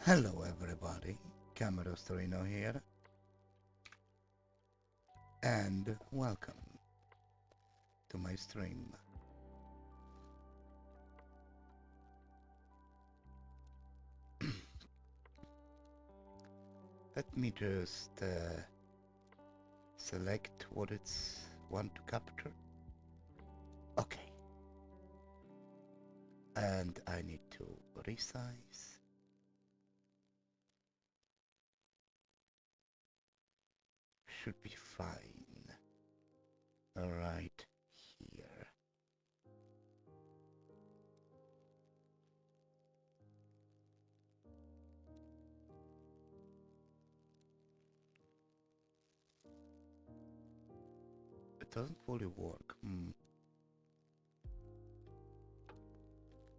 Hello everybody, Camera Storino here, and welcome to my stream. Let me just select what it's want to capture. Okay, and I need to resize. Should be fine. Right here. It doesn't fully work.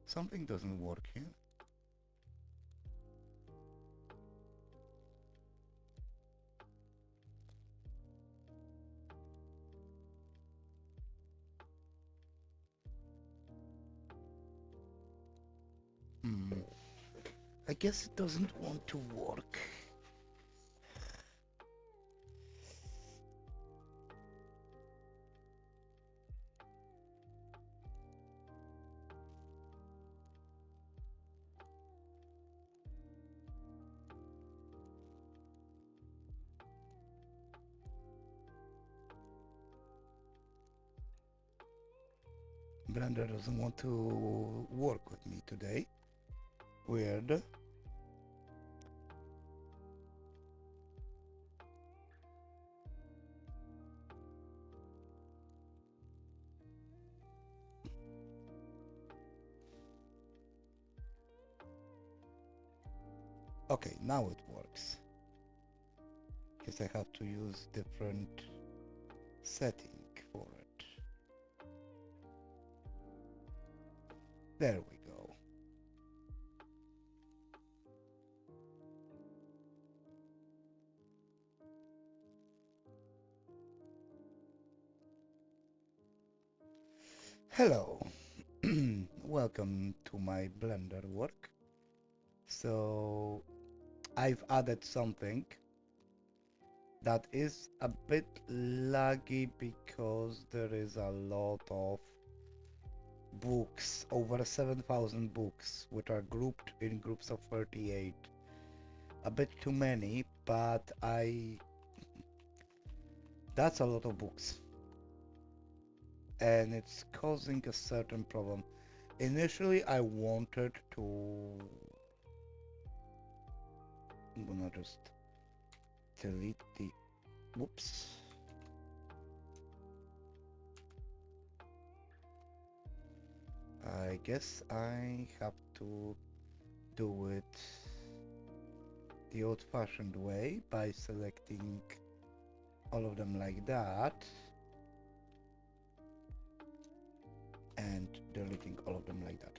Something doesn't work here. I guess it doesn't want to work. Blender doesn't want to work with me today. Weird. Okay, now it works. Guess I have to use different setting for it. There we go. Hello. Welcome to my Blender work. So I've added something that is a bit laggy because there is a lot of books, over 7,000 books, which are grouped in groups of 38. A bit too many, but that's a lot of books. And it's causing a certain problem. Initially, I wanted to... I'm gonna just delete the... Whoops. I guess I have to do it the old-fashioned way by selecting all of them like that and deleting all of them like that.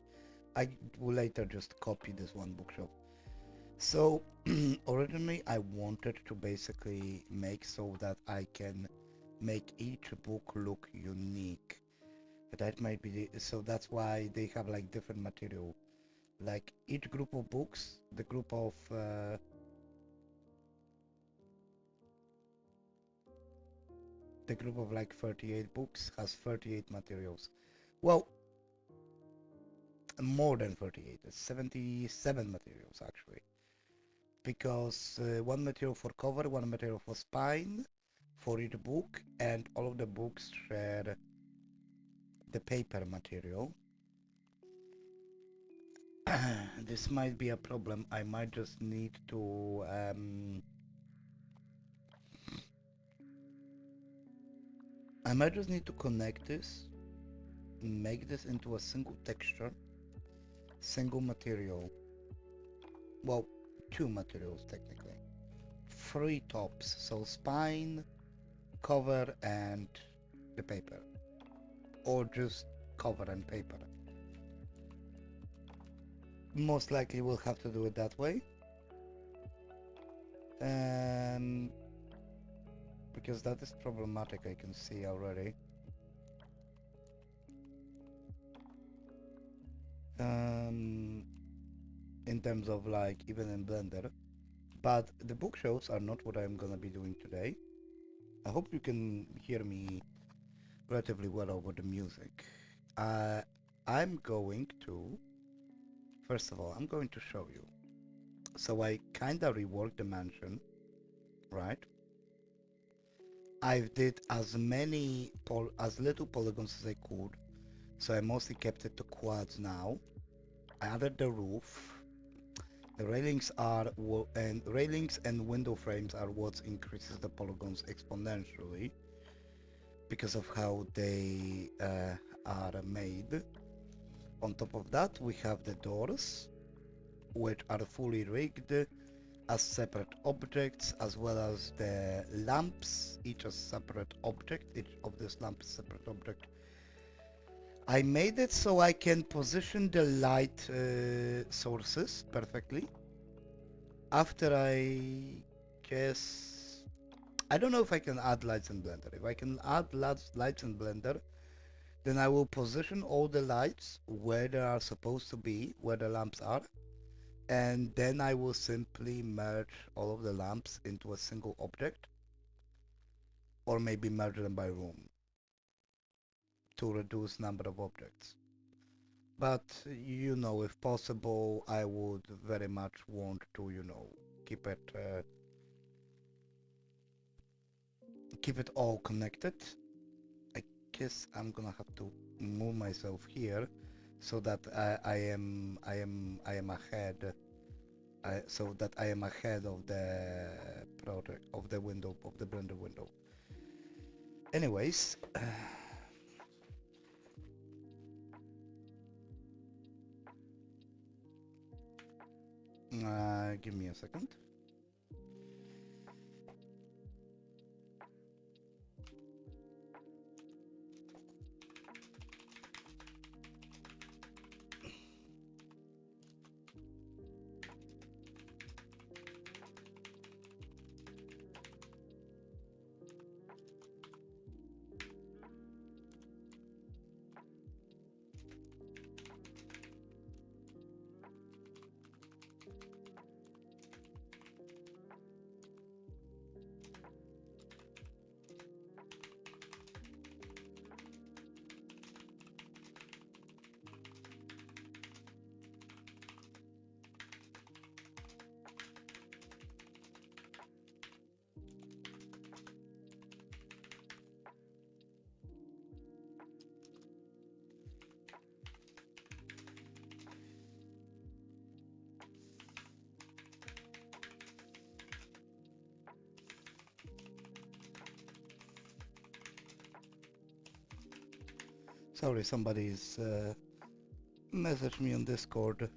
I will later just copy this one bookshelf. So originally I wanted to basically make so that I can make each book look unique. But that might be so that's why they have like different material. Like each group of books, the group of like 38 books has 38 materials. Well, more than 38. It's 77 materials actually. Because one material for cover, one material for spine for each book, and all of the books share the paper material. This might be a problem. I might just need to connect this, make this into a single texture, single material. Well, two materials technically. Three tops, so spine, cover, and the paper. Or just cover and paper. Most likely we'll have to do it that way. Because that is problematic, I can see already. in terms of like even in Blender. But the bookshelves are not what I'm gonna be doing today. I hope you can hear me relatively well over the music. Uh, I'm going to, first of all, I'm going to show you. So I kinda reworked the mansion, right? I did as little polygons as I could, so I mostly kept it to quads now. I added the roof. The railings and window frames are what increases the polygons exponentially because of how they are made. On top of that, we have the doors, which are fully rigged as separate objects, as well as the lamps, each a separate object. Each of these lamps is a separate object. I made it so I can position the light sources perfectly. After I guess I don't know if I can add lights in Blender. If I can add lights in Blender, then I will position all the lights where they are supposed to be, where the lamps are, and then I will simply merge all of the lamps into a single object, or maybe merge them by room to reduce number of objects. But you know, if possible, I would very much want to, keep it uh, keep it all connected. I guess I'm gonna have to move myself here so that I am ahead. So that I am ahead of the project of the window of the Blender window. Anyways, give me a second. Sorry, somebody's messaged me on Discord.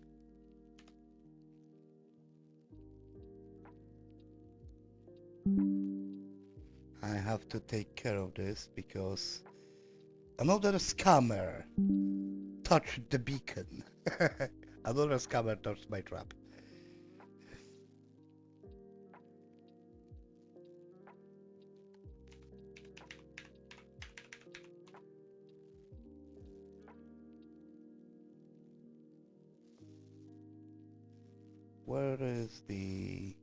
I have to take care of this because another scammer touched the beacon. Another scammer touched my trap. Where is the...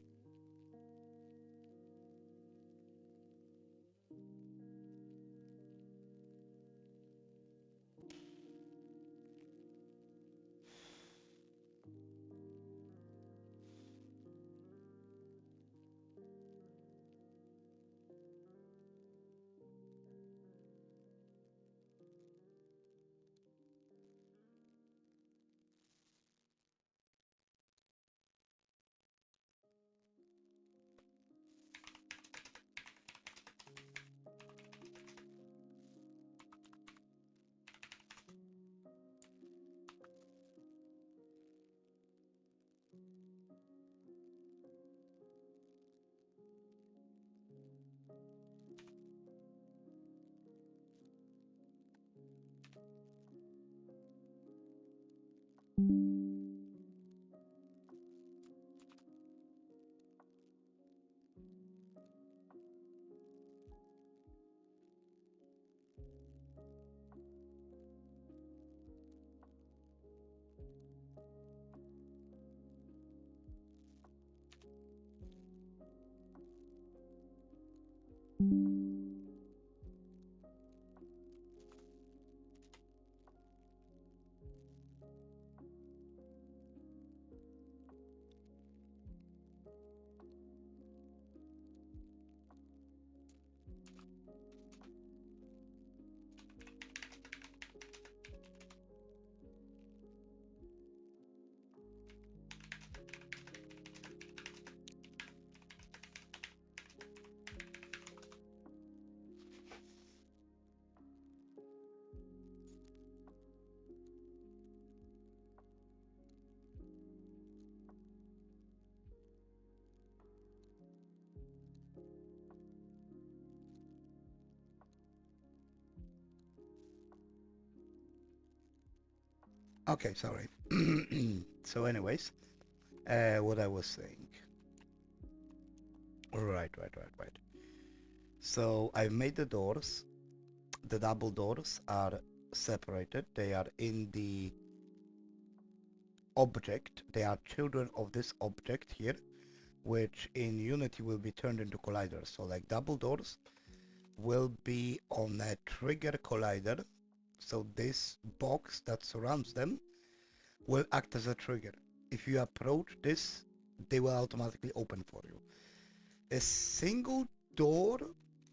Okay, sorry. So anyways, what I was saying. Right. So I've made the doors. The double doors are separated. They are in the object. They are children of this object here, which in Unity will be turned into colliders. So like double doors will be on a trigger collider. So this box that surrounds them will act as a trigger. If you approach this, they will automatically open for you. A single door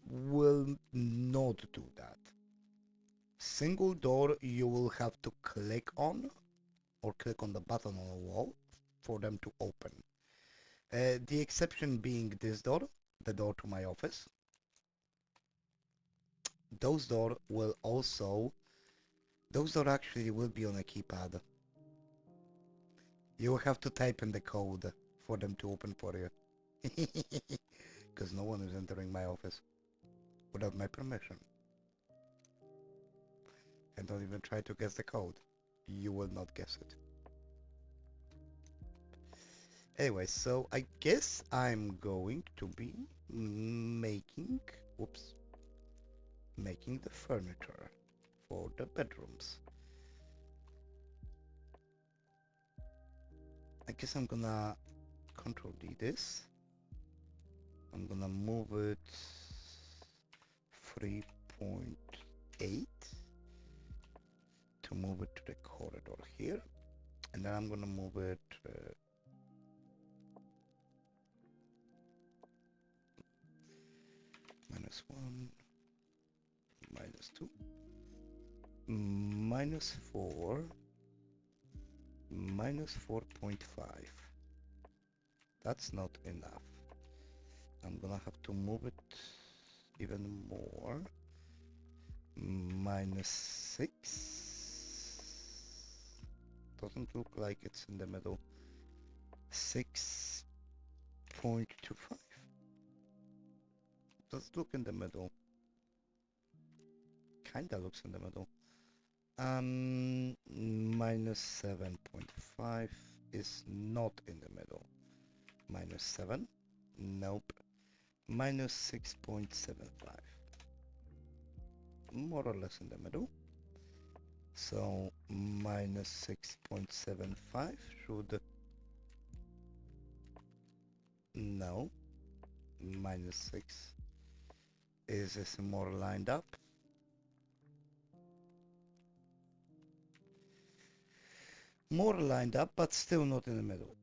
will not do that. Single door you will have to click on or click on the button on the wall for them to open. The exception being this door, the door to my office. Those door will also, those door actually will be on a keypad. You will have to type in the code for them to open for you. Because no one is entering my office without my permission. And don't even try to guess the code. You will not guess it. Anyway, so I guess I'm going to be making, whoops, making the furniture for the bedrooms. I guess I'm gonna Control D this. I'm gonna move it 3.8 to move it to the corridor here, and then I'm gonna move it -1, -2, -4, -4.5. That's not enough. I'm gonna have to move it even more. -6. Doesn't look like it's in the middle. 6.25. Does look in the middle. Kinda looks in the middle. -7.5 is not in the middle. -7? Nope. -6.75. More or less in the middle. So -6.75 should... No. -6. Is this more lined up? More lined up, but still not in the middle.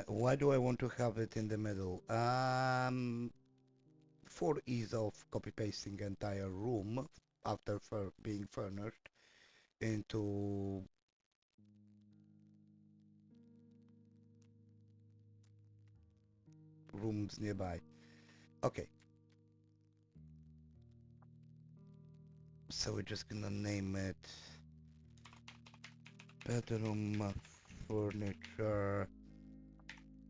Why do I want to have it in the middle? For ease of copy-pasting entire room after being furnished into rooms nearby. Okay. So we're just gonna name it bedroom furniture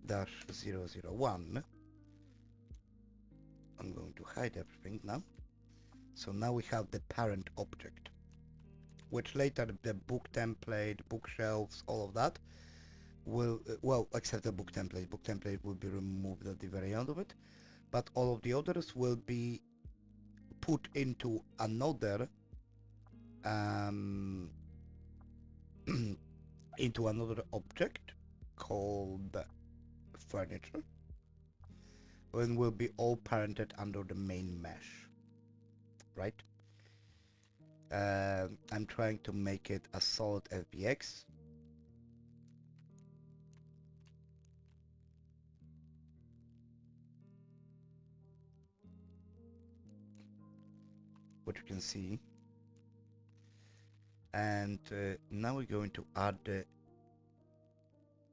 -001. I'm going to hide everything now. So now we have the parent object, which later the book template, bookshelves, all of that will, well, except the book template. Book template will be removed at the very end of it, but all of the others will be put into another into another object called furniture, and will be all parented under the main mesh, right? I'm trying to make it a solid FBX. What you can see. And now we're going to add the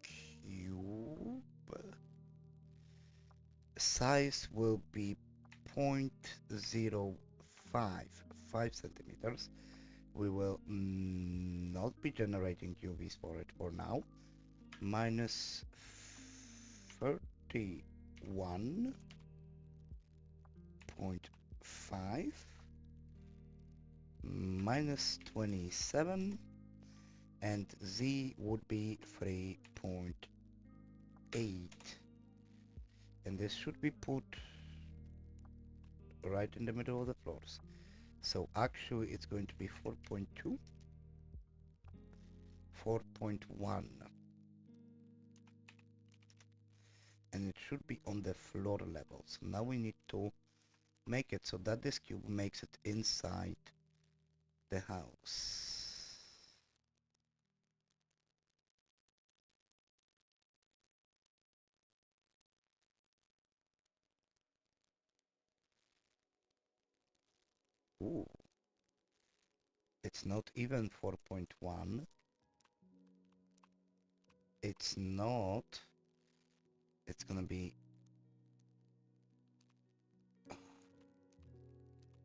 cube. Size will be 0.05, 5 centimeters. We will not be generating UVs for it for now. -31.5, -27, and Z would be 3.8, and this should be put right in the middle of the floors. So actually it's going to be 4.2, 4.1, and it should be on the floor level. So now we need to make it so that this cube makes it inside the house. Ooh, it's not even 4.1. It's not. It's gonna be.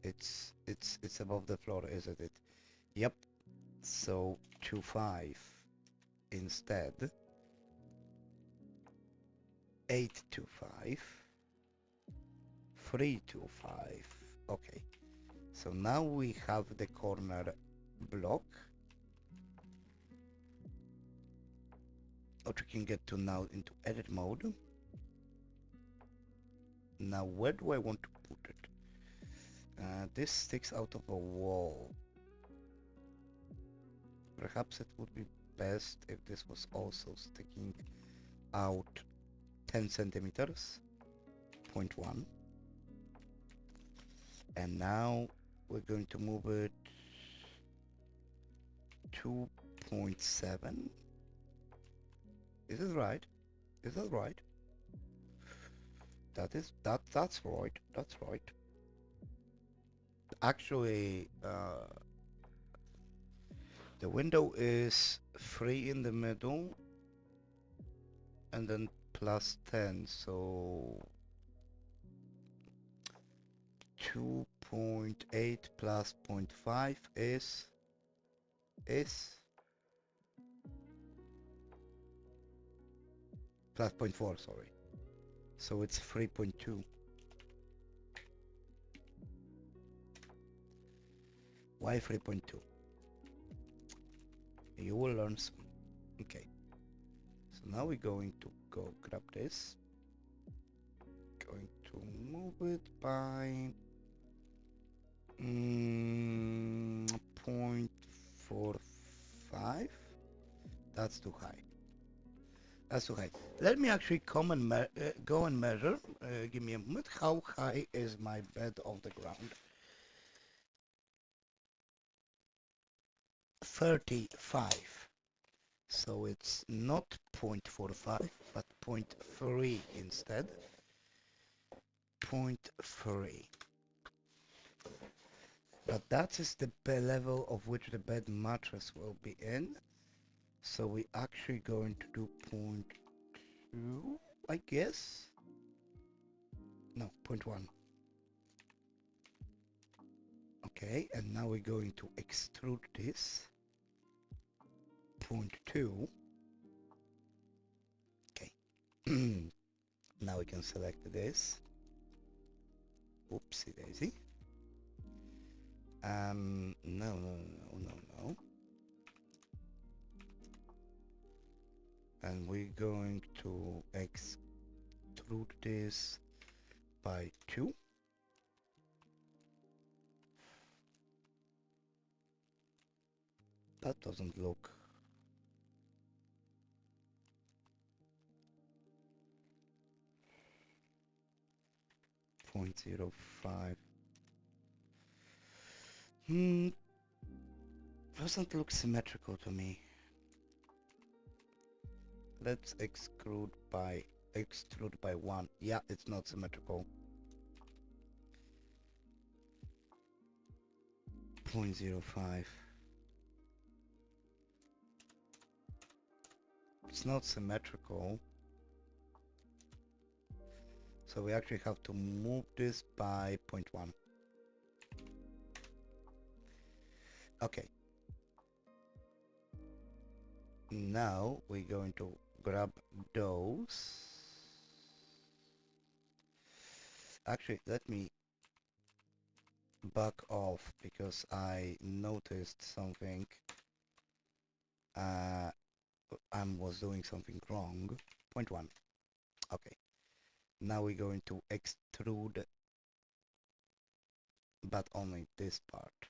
It's above the floor, isn't it? Yep. So 2.5 instead. 8.25. 3.25. Okay. So now we have the corner block, which we can get to now into edit mode. Now where do I want to put it? This sticks out of a wall. Perhaps it would be best if this was also sticking out 10 centimeters, 0.1. And now we're going to move it 2.7. Is it right? Is that right? That's right. That's right. Actually, the window is 3 in the middle and then plus 10, so 2.8 plus 0.5 is plus 0.4, sorry. So it's 3.2. Why 3.2? You will learn soon. Okay. So now we're going to go grab this. Going to move it by 0.45. That's too high. That's too high. Let me actually come and go and measure. Give me a moment. How high is my bed off the ground? 35. So it's not 0.45, but 0.3 instead. 0.3. But that is the level of which the bed mattress will be in. So we're actually going to do 0.2, I guess. No, 0.1. Okay, and now we're going to extrude this. 0.2. Okay. Now we can select this. Oopsie daisy. No. And we're going to extrude this by 2. That doesn't look 0.05. Doesn't look symmetrical to me. Let's extrude by 1. Yeah, it's not symmetrical. 0.05. It's not symmetrical. So we actually have to move this by 0.1. Okay. Now we're going to grab those. Actually, let me back off because I noticed something. Uh, I was doing something wrong. 0.1. Okay. Now we're going to extrude, but only this part.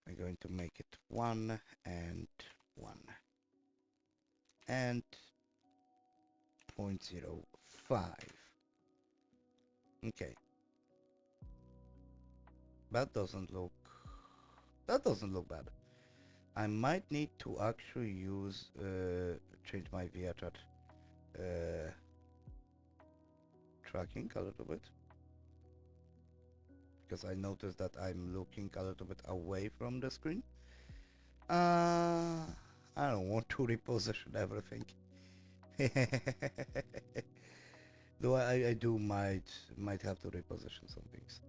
We're going to make it 1 and 1 and 0.05. Okay. That doesn't look bad. I might need to actually use change my VHAT tracking a little bit, because I noticed that I'm looking a little bit away from the screen. I don't want to reposition everything. Though I do might have to reposition some things.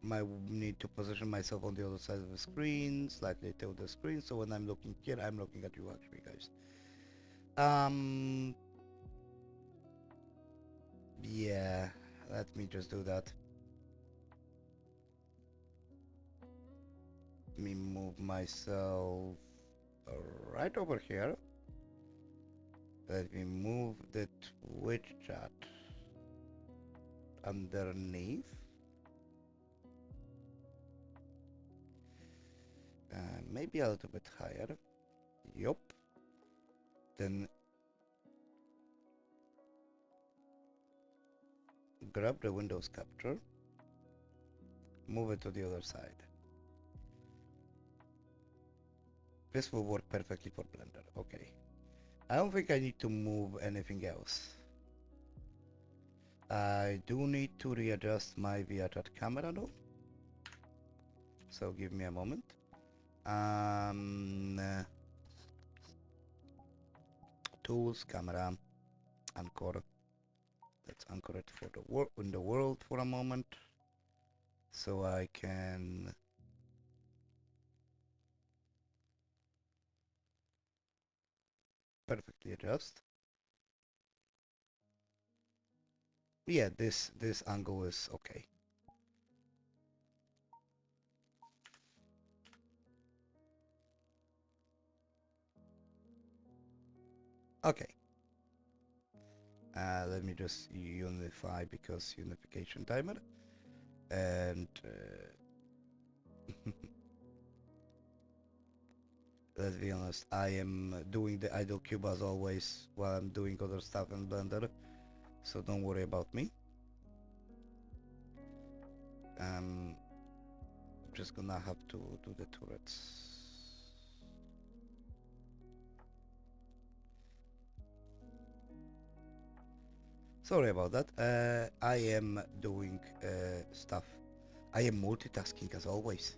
Might need to position myself on the other side of the screen, slightly tilt the screen, so when I'm looking here, I'm looking at you actually, guys. Yeah, let me just do that. Let me move myself right over here. Let me move the Twitch chat underneath. Maybe a little bit higher. Yup. Then grab the Windows capture, move it to the other side. This will work perfectly for Blender. Okay. I don't think I need to move anything else. I do need to readjust my VRChat camera though. So give me a moment. Tools, camera, anchor. Let's anchor it for the in the world for a moment, so I can perfectly adjust. Yeah, this angle is okay. Okay. Let me just unify, because unification timer, and let's be honest, I am doing the idle cube as always while I'm doing other stuff in Blender, so don't worry about me. I'm just gonna have to do the turrets. Sorry about that. I am doing stuff. I am multitasking as always.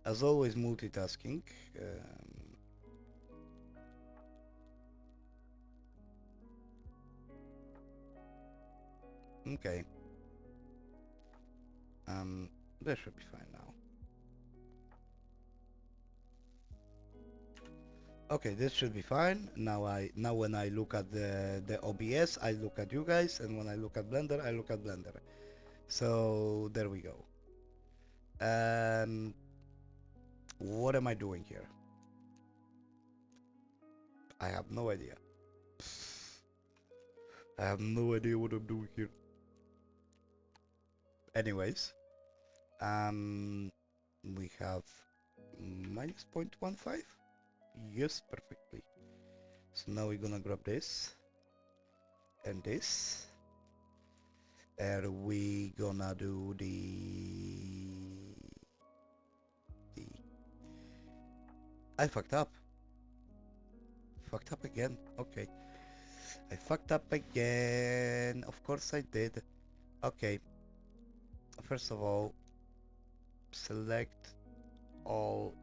As always, multitasking. Okay. That should be fine now. Okay, this should be fine. Now when I look at the OBS, I look at you guys, and when I look at Blender, I look at Blender. So there we go. What am I doing here? I have no idea. I have no idea what I'm doing here. Anyways, we have minus 0.15. Yes, perfectly. So now we're gonna grab this and this, and we gonna do the I fucked up. Fucked up again. Okay. I fucked up again. Of course I did. Okay. First of all, select all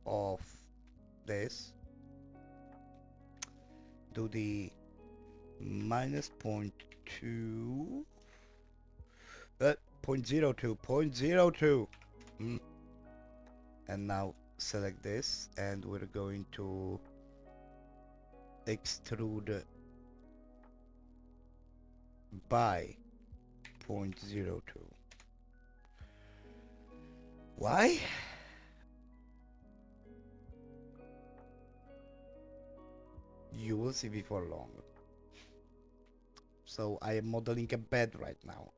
of this. Do the minus 0.2. 0.02. 0.02. And now select this, and we're going to extrude by 0.02. Why? You will see before long. So I am modeling a bed right now.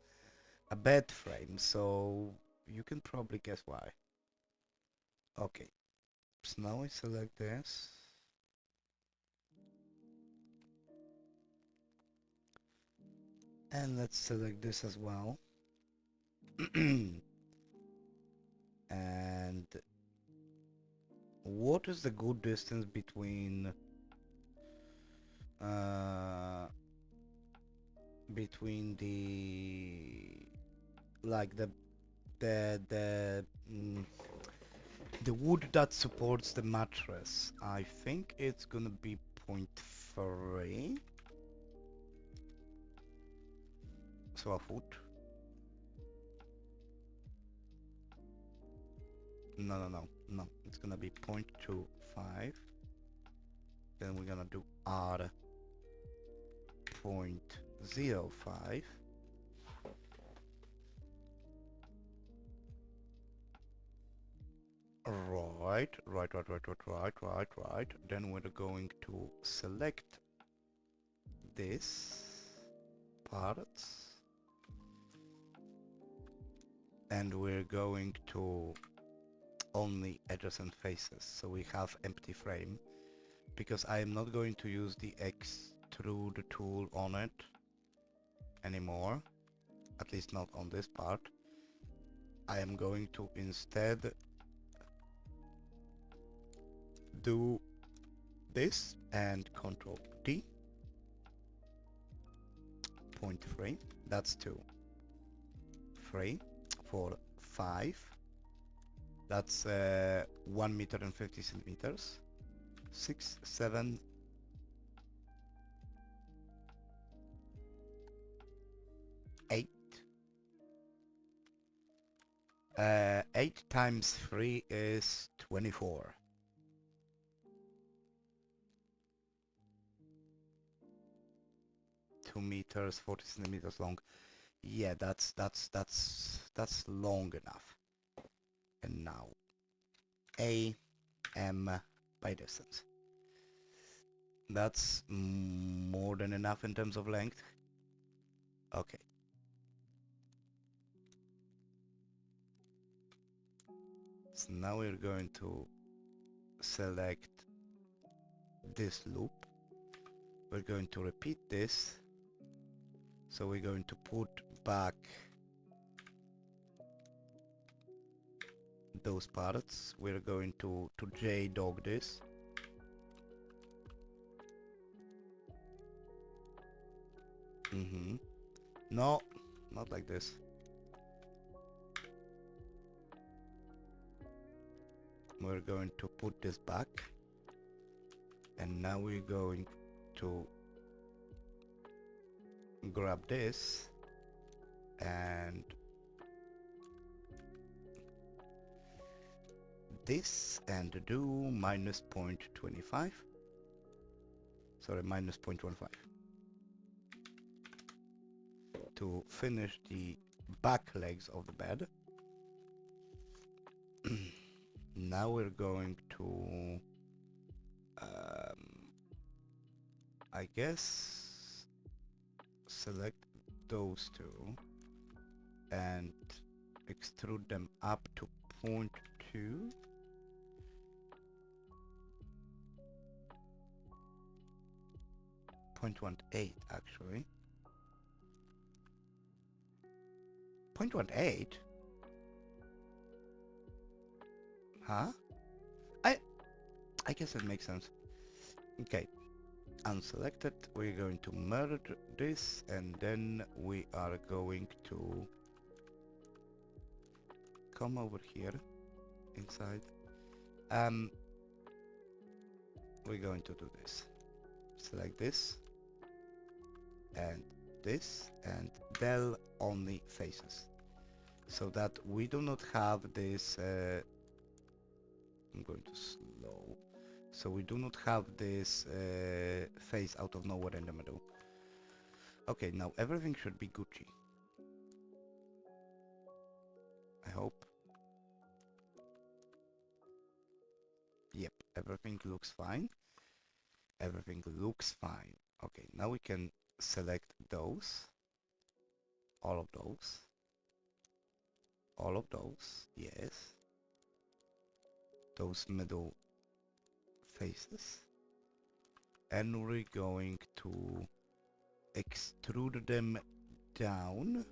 A bed frame, so you can probably guess why. Okay, so now I select this. And let's select this as well. And what is the good distance between uh, the like the the wood that supports the mattress? I think it's gonna be 0.3, so a foot. No, it's gonna be 0.25. Then we're gonna do R 0.05. Right. Then we're going to select this parts and we're going to only adjacent faces, so we have empty frame, because I am not going to use the extrude tool on it anymore, at least not on this part. I am going to instead do this and Control D, 0.3, that's 2, 3, 4, 5, that's 1 meter and 50 centimeters, 6, 7, 8, 8 times 3 is 24. Meters, 40 centimeters long. Yeah, that's long enough. And now AM by distance. That's more than enough in terms of length. Okay. So now we're going to select this loop. We're going to repeat this. So we're going to put back those parts. We're going to J-dog this. No, not like this. We're going to put this back. And now we're going to grab this and this and do minus 0.25. Sorry, minus 0.15 to finish the back legs of the bed. Now we're going to I guess select those two and extrude them up to 0.2. 0.18 actually. 0.18? Huh? I guess it makes sense. Okay, unselected. We're going to merge this and then we are going to come over here inside. We're going to do this. Select this and del only faces, so that we do not have this I'm going to slow, so we do not have this face out of nowhere in the middle. Okay, now everything should be Gucci, I hope. everything looks fine. Everything looks fine. Okay, now we can select those, all of those, all of those, yes. Those middle faces. And we're going to extrude them down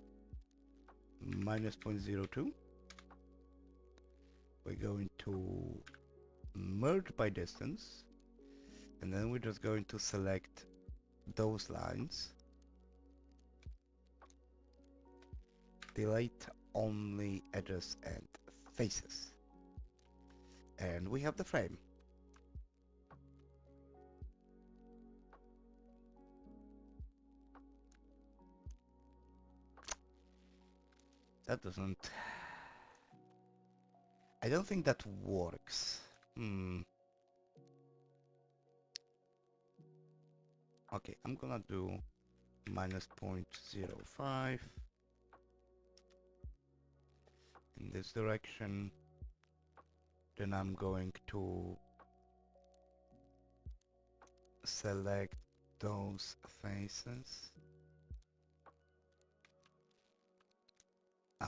minus 0.02. We're going to merge by distance, and then we're just going to select those lines, delete only edges and faces, and we have the frame. That doesn't... I don't think that works. Okay, I'm gonna do minus 0.05 in this direction. Then I'm going to select those faces. I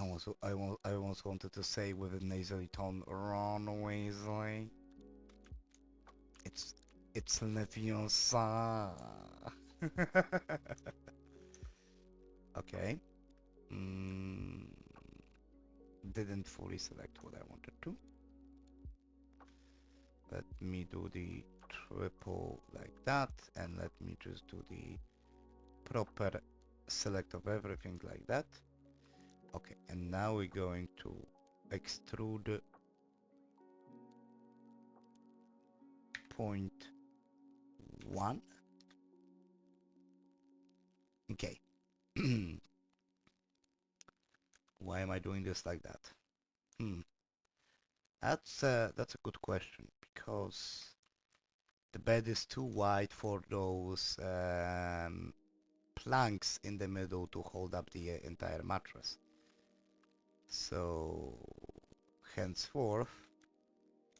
almost wanted to say with a nasally tone, run Weasley. It's Leviosa. Okay. Didn't fully select what I wanted to. Let me do the triple like that, and let me just do the proper select of everything like that. Okay, and now we're going to extrude 0.1. Okay. Why am I doing this like that? That's a good question, because the bed is too wide for those planks in the middle to hold up the entire mattress. So henceforth,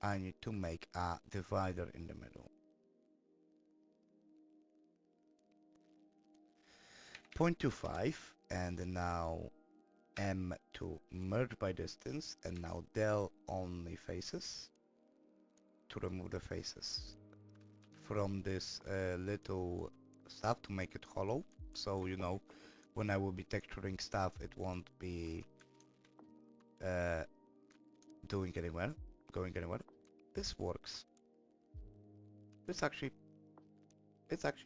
I need to make a divider in the middle. 0.25, and now M to merge by distance, and now del only faces to remove the faces from this little stuff to make it hollow. So, you know, when I will be texturing stuff, it won't be going anywhere. This works. It actually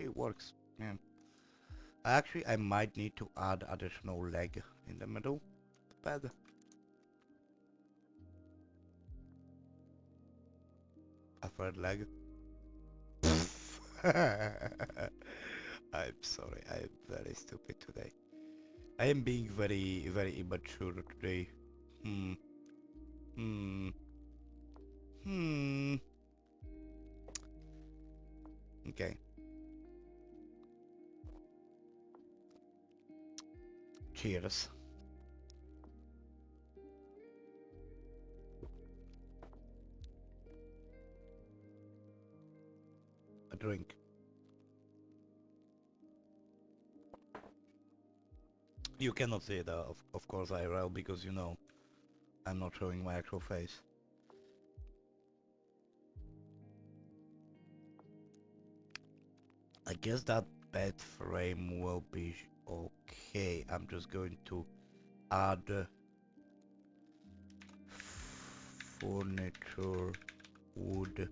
works. Yeah. Actually, I might need to add additional leg in the middle. Bed. A third leg. I'm sorry, I'm very stupid today. I am being very, very immature today. Hmm. Hmm. Hmm. Okay. Cheers. A drink. You cannot see it, of course, IRL, because you know I'm not showing my actual face. I guess that bed frame will be okay. I'm just going to add furniture wood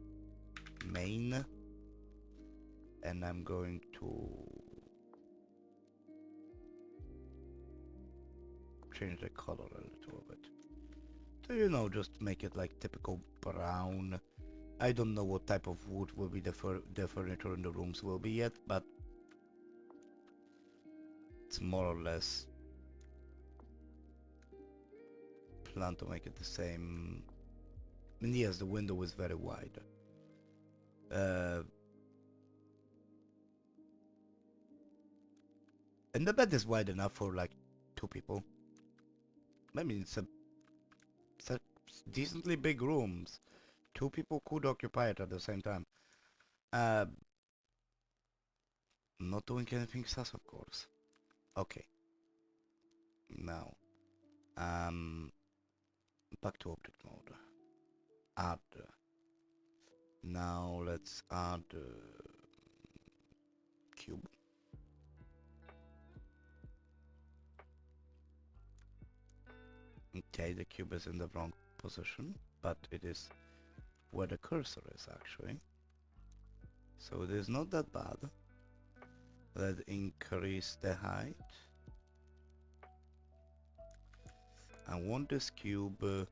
main, and I'm going to change the color a little bit. So, you know, just make it like typical brown. I don't know what type of wood will be the furniture in the rooms will be yet, but it's more or less plan to make it the same. And yes, the window is very wide. And the bed is wide enough for like 2 people. I mean, it's a decently big rooms. Two people could occupy it at the same time. Uh, Not doing anything sus, of course. Okay. Now, um, back to object mode. Add. Now let's add cube. Okay, the cube is in the wrong position, but it is where the cursor is actually. So it is not that bad. Let's increase the height. I want this cube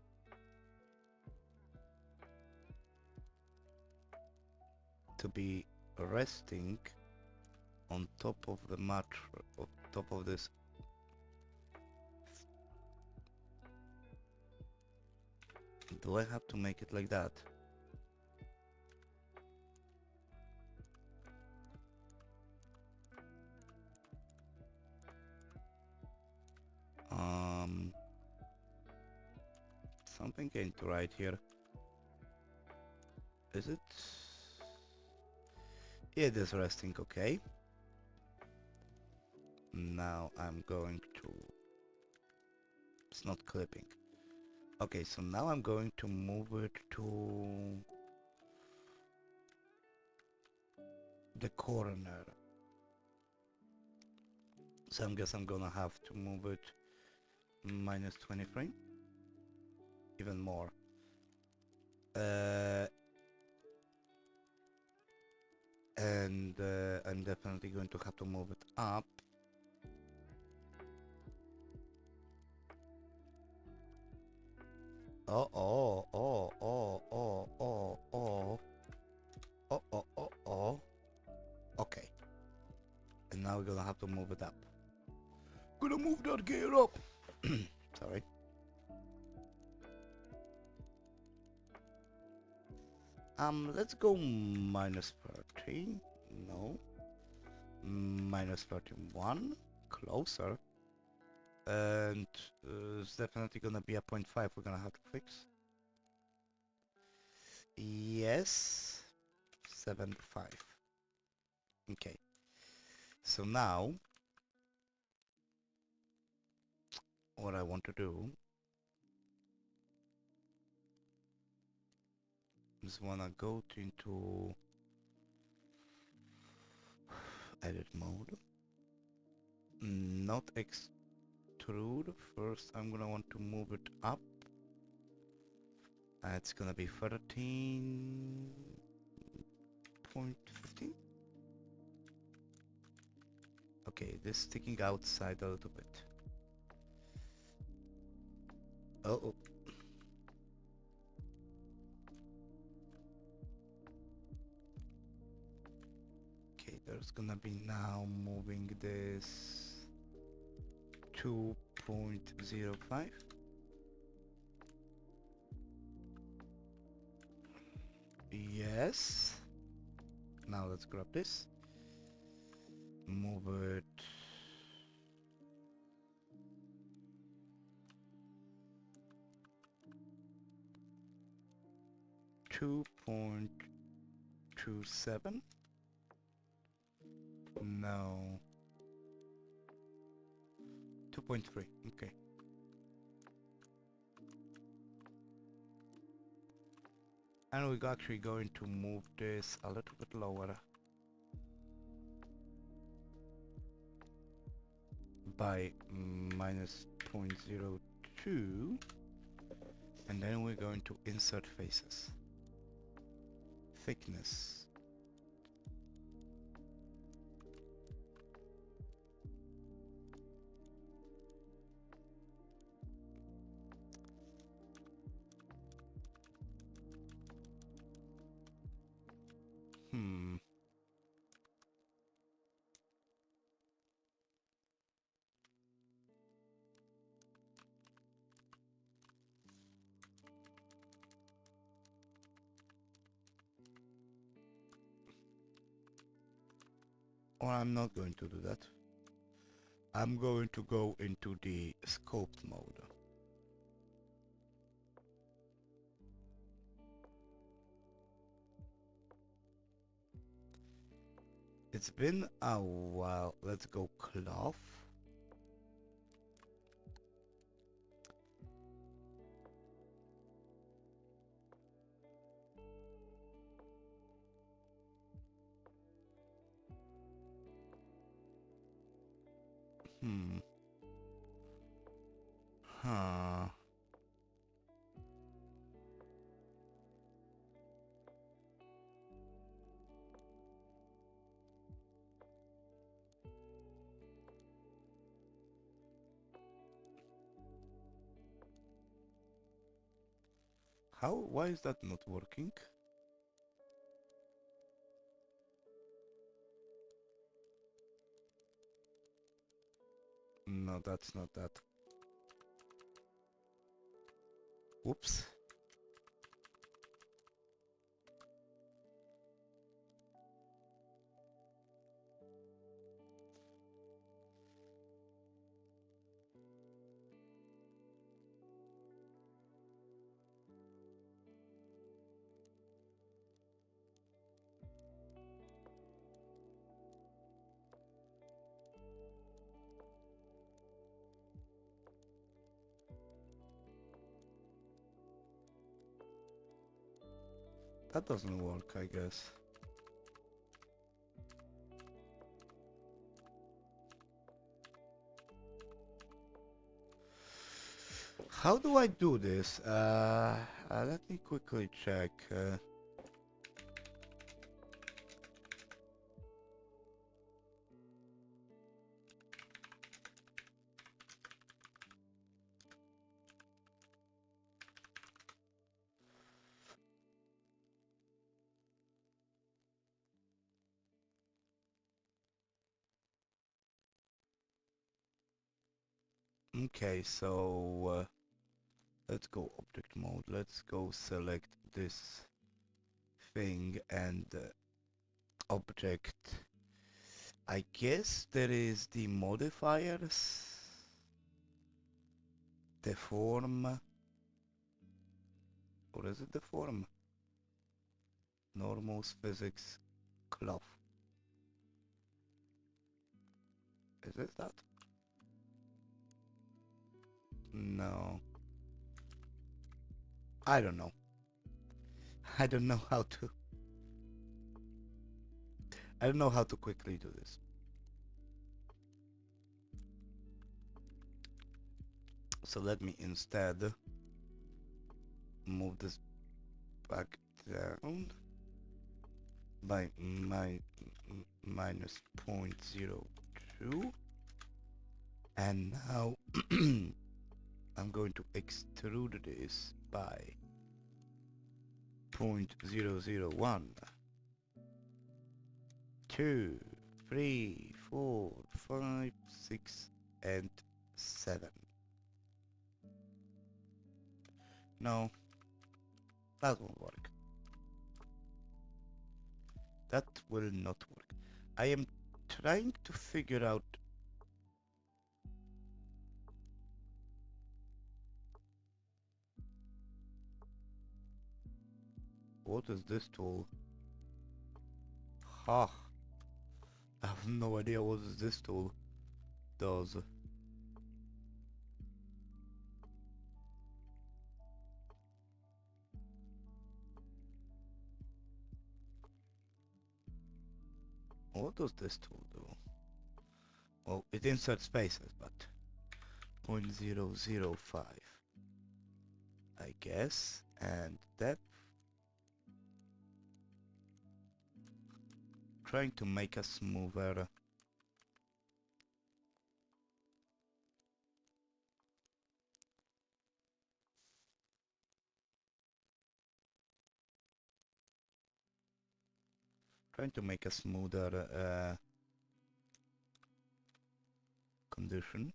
to be resting on top of the mattress, on top of this. Do I have to make it like that? Something ain't right here. Is it? It is resting, okay. Now I'm going to... It's not clipping. Okay, so now I'm going to move it to the corner. So I guess I'm gonna have to move it minus 23. Even more. And I'm definitely going to have to move it up. Oh, oh, oh, oh, oh, oh, oh. Oh, oh, oh, oh. Okay. And now we're gonna have to move it up. Gonna move that gear up. Sorry. Let's go minus 30. No. Minus 31. Closer. And it's definitely gonna be a 0.5 we're gonna have to fix. Yes. 75. Okay. So now, what I want to do is wanna go into edit mode. Not extrude. First, I'm gonna want to move it up. It's gonna be 13.15. Okay, this sticking outside a little bit. Oh. Okay, there's gonna be now moving this 2.05. Yes. Now let's grab this. Move it. .27. No. 2.3. Okay. And we're actually going to move this a little bit lower by minus 0.02, and then we're going to insert faces. Thickness. Or I'm not going to do that. I'm going to go into the scoped mode. It's been a while. Let's go cloth. Hmm. Huh. How? Why is that not working? No, that's not that. Oops. That doesn't work, I guess. How do I do this? Let me quickly check. Okay, so let's go object mode. Let's go select this thing and object. I guess there is the modifiers, the form, or is it the form? Normals, physics, cloth. Is it that? No. I don't know. I don't know how to. I don't know how to quickly do this. So let me instead move this back down by minus 0.02, and now I'm going to extrude this by 0.001. 2, 3, 4, 5, 6, and 7. No, that won't work. That will not work. I am trying to figure out what is this tool. Ha! I have no idea what this tool does. What does this tool do? Well, it inserts spaces, but 0.005, I guess, and depth. Trying to make a smoother. Trying to make a smoother condition.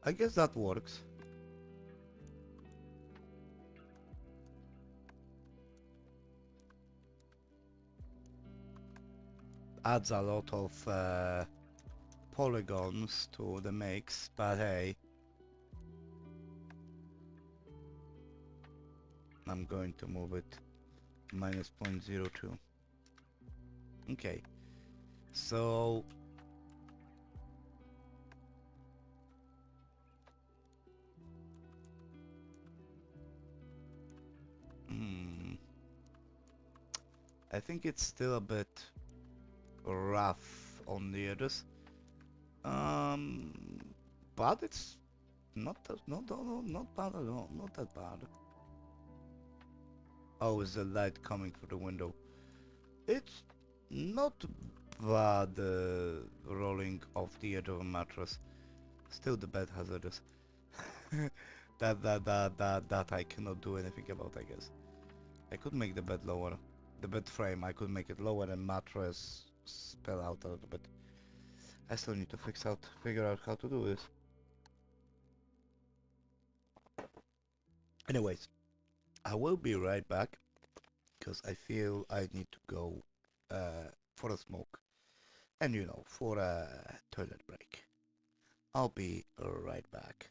I guess that works. Adds a lot of polygons to the mix, but hey, I'm going to move it minus 0.02. Okay, so hmm, I think it's still a bit rough on the edges. Um, but it's not bad at all. Not that bad. Oh, is the light coming through the window? It's not bad rolling off the edge of a mattress. Still, the bed has edges. That I cannot do anything about, I guess. I could make the bed lower. The bed frame, I could make it lower and mattress spill out a little bit. I still need to figure out how to do this. Anyways, I will be right back because I feel I need to go for a smoke and for a toilet break. I'll be right back.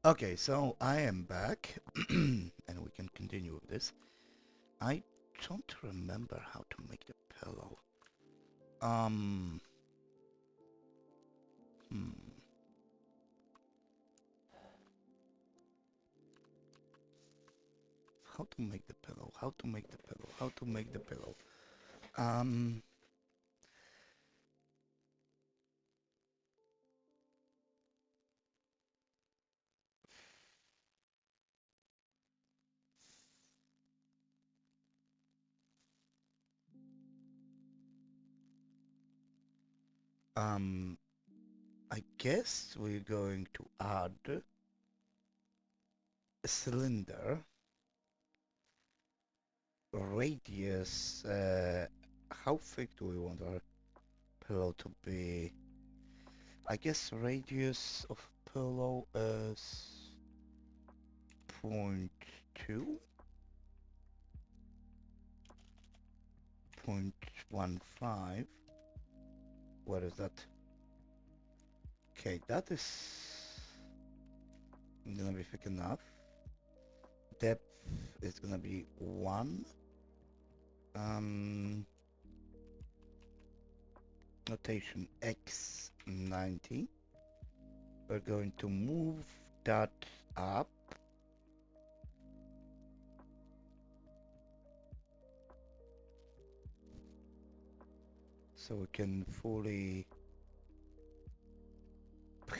Okay, so I am back, and we can continue with this. I don't remember how to make the pillow. Um, hmm. How to make the pillow? How to make the pillow? How to make the pillow? Um, um, I guess we're going to add a cylinder radius. How thick do we want our pillow to be? I guess radius of pillow is 0.2, 0.15. What is that? Okay, that is gonna be thick enough. Depth is gonna be 1. Um, Notation x90. We're going to move that up. So we can fully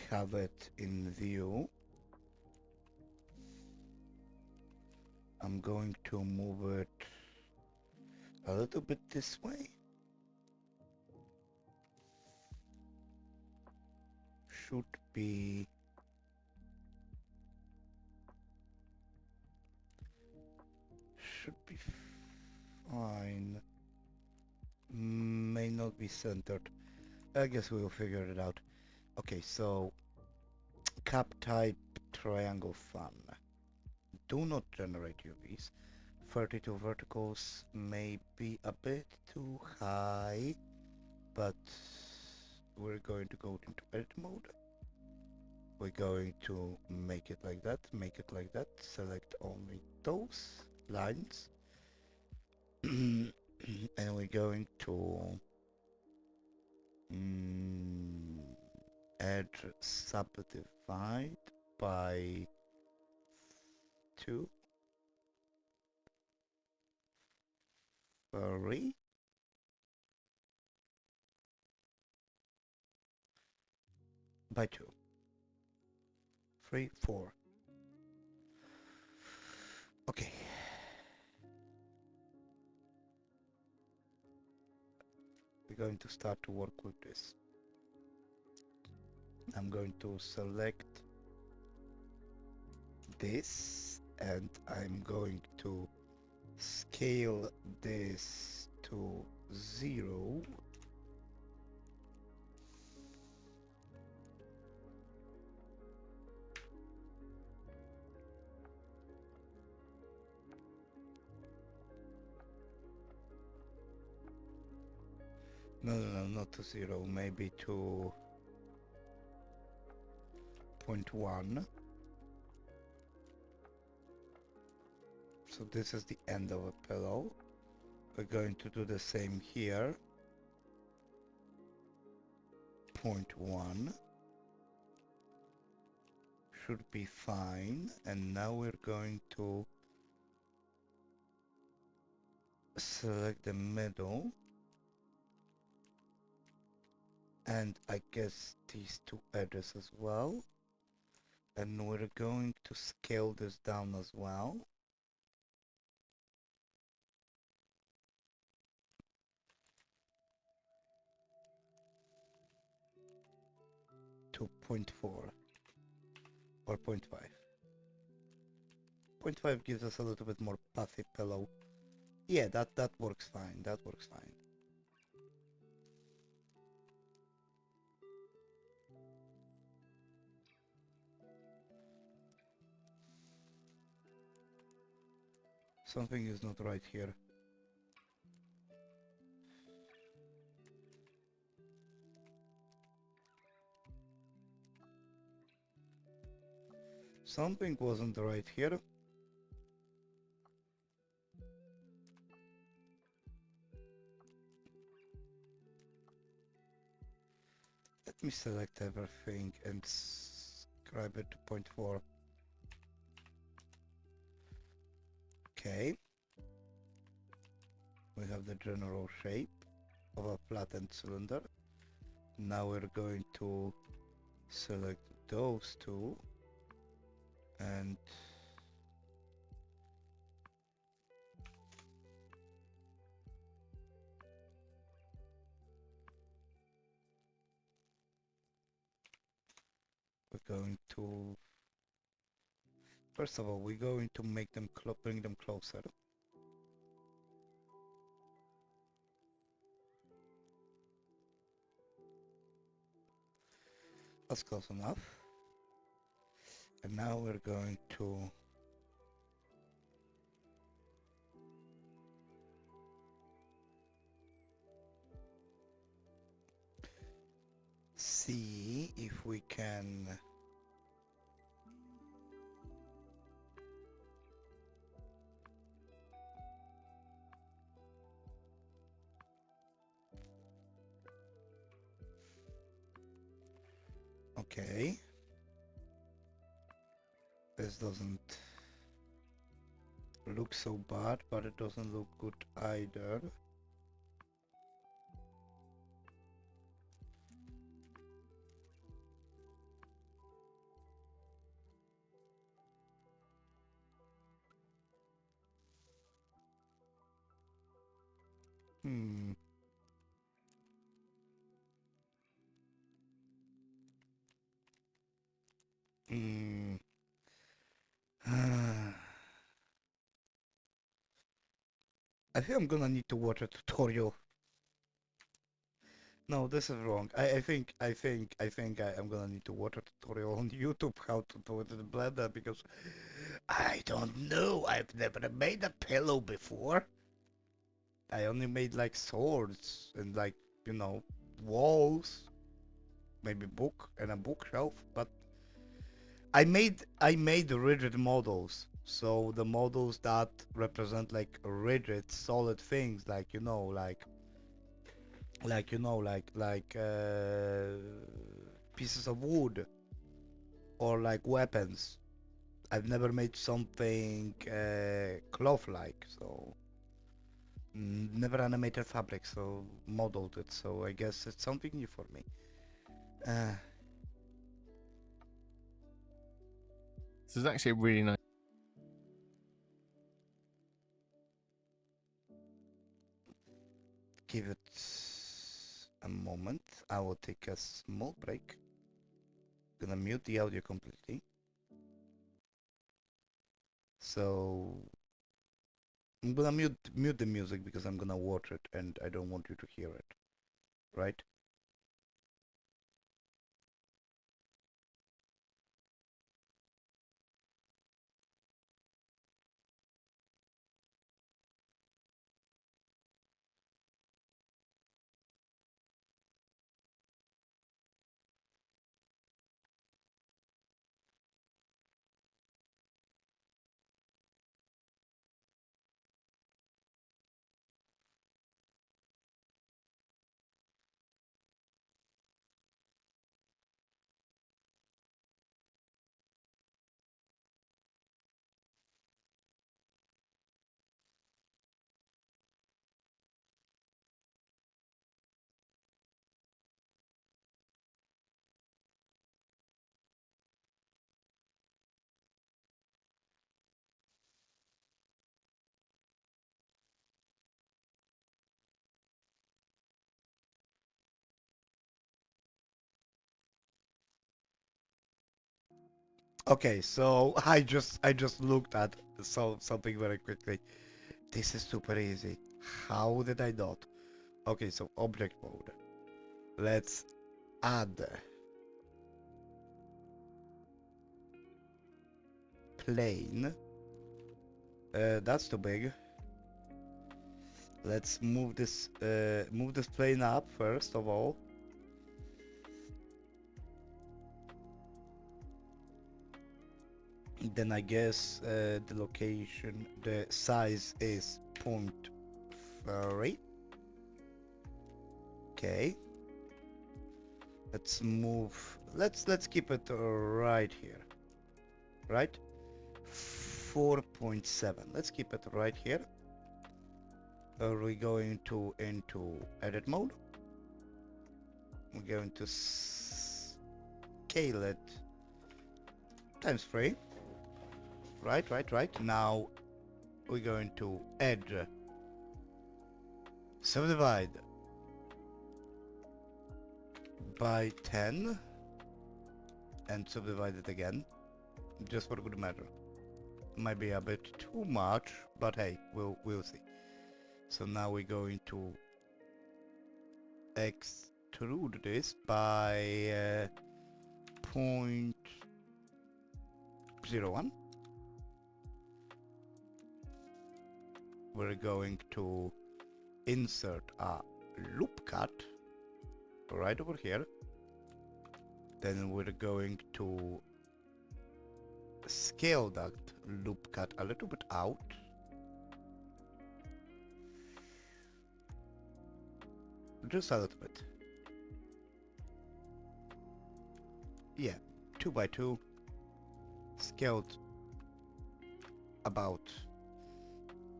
have it in view. I'm going to move it a little bit this way. Should be fine. May not be centered. I guess we'll figure it out. Okay, so cap type triangle fan. Do not generate UVs. 32 verticals may be a bit too high, but we're going to go into edit mode. We're going to make it like that, select only those lines. And we're going to add subdivide by 2, 3, by 2, 3, 4. Okay. We're going to start to work with this. I'm going to select this and I'm going to scale this to 0. No, not to 0, maybe to 0.1. So this is the end of a pillow. We're going to do the same here. 0.1 should be fine. And now we're going to select the middle. And I guess these two edges as well. And we're going to scale this down as well. To 0.4 or 0.5. 0.5 gives us a little bit more puffy pillow. Yeah, that works fine. That works fine. Something is not right here. Something wasn't right here. Let me select everything and scribe it to point 4. Okay. We have the general shape of a flattened cylinder. Now we're going to select those two and we're going to, first of all, we're going to make them bring them closer. That's close enough. And now we're going to see if we can okay. This doesn't look so bad, but it doesn't look good either. Hmm. Hmm. I think I'm gonna need to watch a tutorial. No, this is wrong. I think I'm gonna need to watch a tutorial on YouTube how to do it in Blender because I don't know. I've never made a pillow before. I only made like swords and like, you know, walls, maybe book and a bookshelf, but I made rigid models. So the models that represent like rigid, solid things, like pieces of wood or like weapons. I've never made something cloth-like, so never animated fabric, so modeled it. So I guess it's something new for me. Uh, This is actually a really nice. Give it a moment. I will take a small break. Gonna mute the audio completely. So I'm gonna mute the music because I'm gonna watch it and I don't want you to hear it, right? Okay, so I just looked at something very quickly. This is super easy. How did I not? Okay, so object mode. Let's add plane. That's too big. Let's move this plane up first of all. Then I guess the location, the size is point 0.3. Okay. Let's move. Let's keep it right here. Right? 4.7. Let's keep it right here. Are we going to into edit mode? We're going to scale it times 3. Right. Now we're going to add subdivide by 10 and subdivide it again, just for good measure. Might be a bit too much, but hey, we'll see. So now we're going to extrude this by 0.01. We're going to insert a loop cut right over here. Then we're going to scale that loop cut a little bit out. Just a little bit. Yeah, 2 by 2. Scaled about.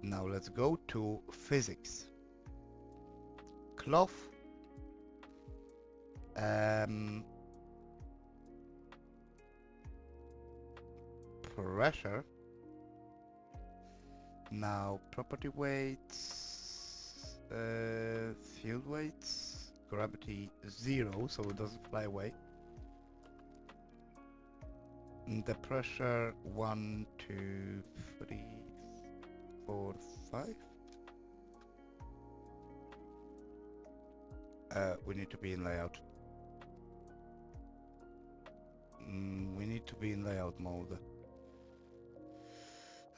Now let's go to physics. Cloth. Pressure. Now property weights, field weights, gravity 0, so it doesn't fly away. And the pressure 1, 2, 3, 4, 5. We need to be in layout. We need to be in layout mode.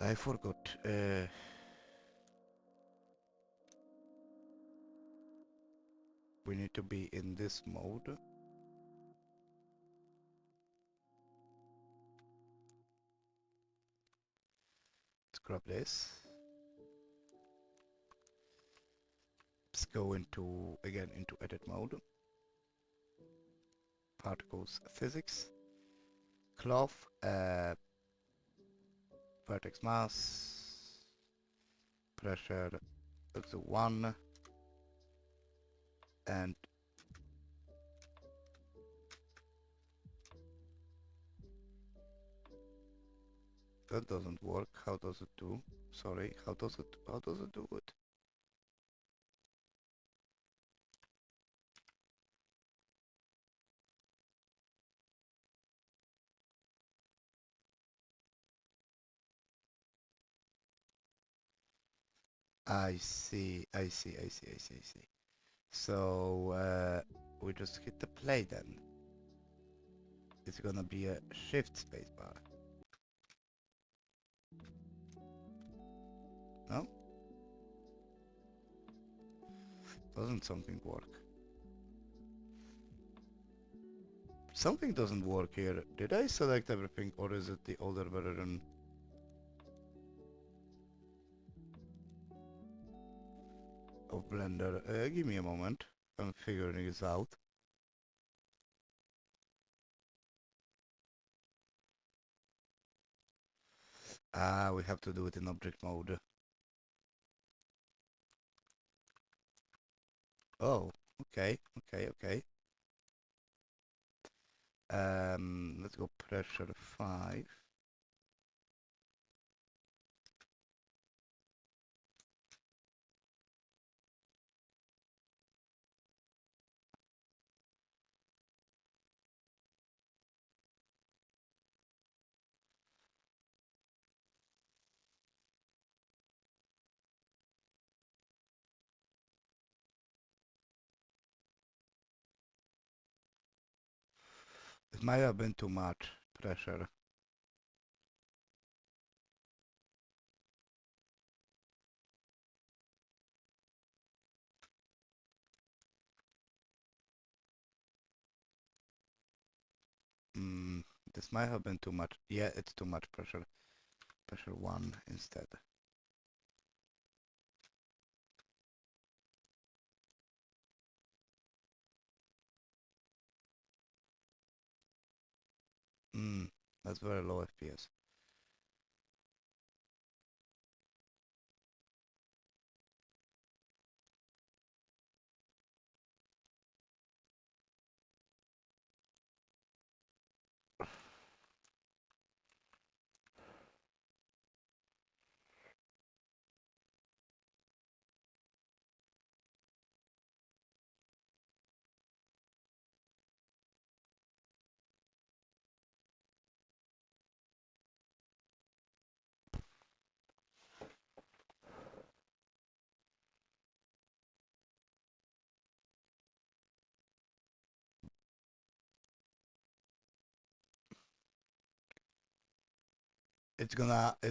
I forgot. We need to be in this mode. Let's grab this. Let's go into, again, into edit mode. Particles physics. Cloth, vertex mass, pressure is 1, and that doesn't work. How does it do? Sorry, how does it do it? I see. So we just hit the play then. It's gonna be a shift spacebar. No? Doesn't something work? Something doesn't work here. Did I select everything or is it the older version? Of Blender. Give me a moment. I'm figuring this out. Ah, we have to do it in object mode. Oh, okay. Let's go pressure 5. It might have been too much pressure. The This might have been too much. Yeah, it's too much pressure. Pressure 1 instead. Hmm, that's very low FPS.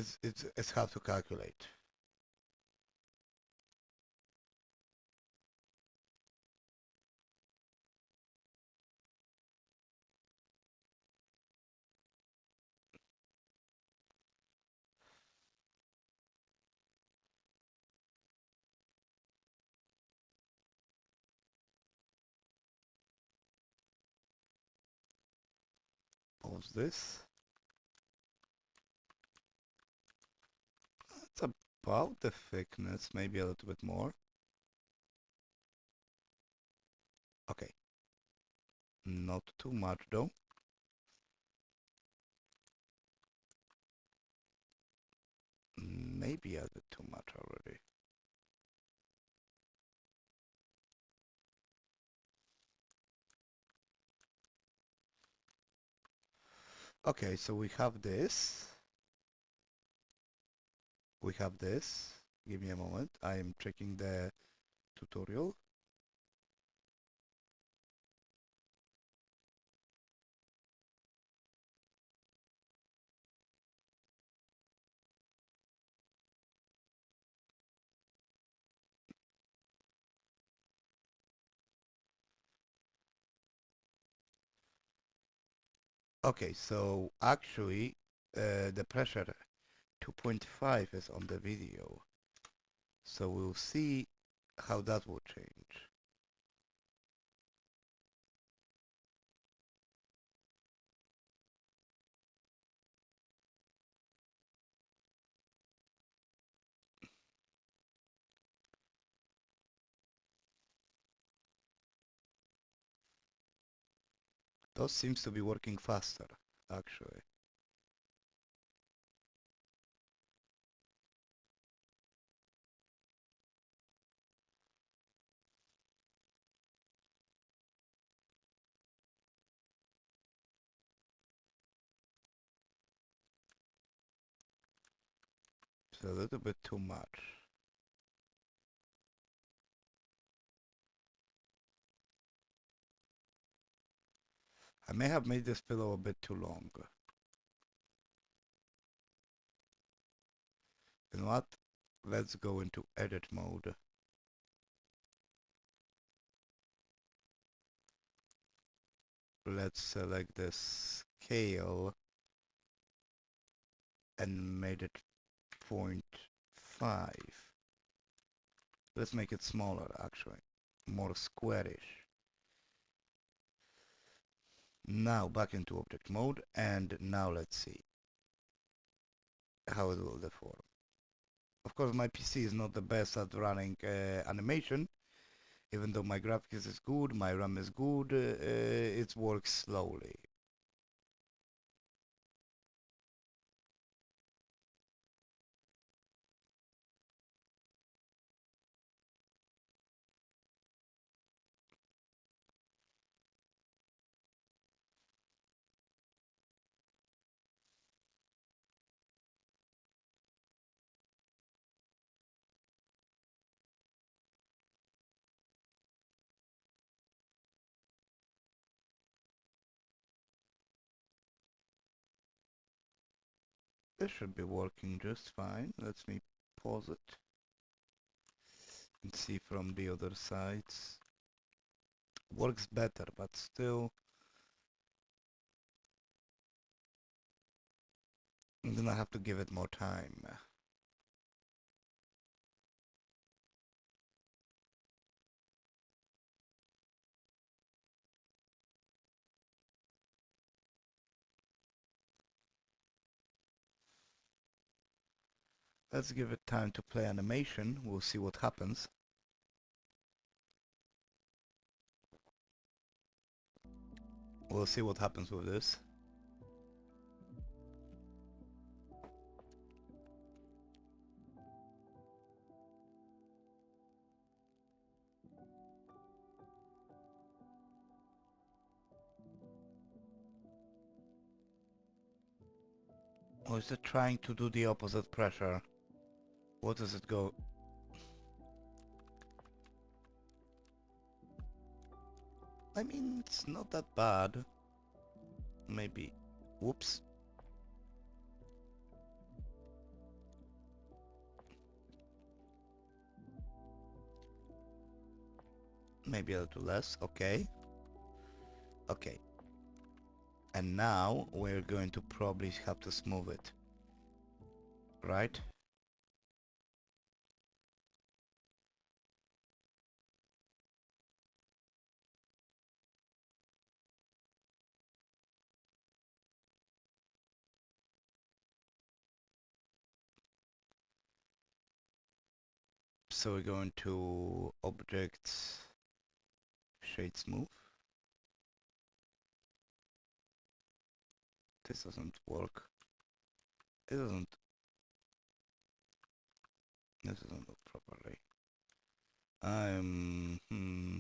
It's hard to calculate. Pause this. It's about the thickness, maybe a little bit more. Okay, not too much though. Maybe a bit too much already. Okay, so we have this. We have this. Give me a moment. I am checking the tutorial. Okay, so actually the pressure 2.5 is on the video. So we'll see how that will change. Those seems to be working faster, actually. It's a little bit too much. I may have made this pillow a bit too long. You know what? Let's go into edit mode. Let's select the scale and made it 0.5. Let's make it smaller actually, more squarish. Now back into object mode and now let's see how it will deform. Of course my PC is not the best at running animation, even though my graphics is good, my RAM is good, it works slowly. This should be working just fine. Let me pause it and see from the other sides. Works better, but still I'm gonna have to give it more time. Let's give it time to play animation. We'll see what happens. We'll see what happens with this. Or is it trying to do the opposite pressure? What does it go? I mean, it's not that bad. Maybe. Whoops. Maybe a little less. Okay. Okay. And now we're going to probably have to smooth it. Right? So we're going to objects, shade smooth. This doesn't work. It doesn't. This doesn't look properly. Hmm. Hmm.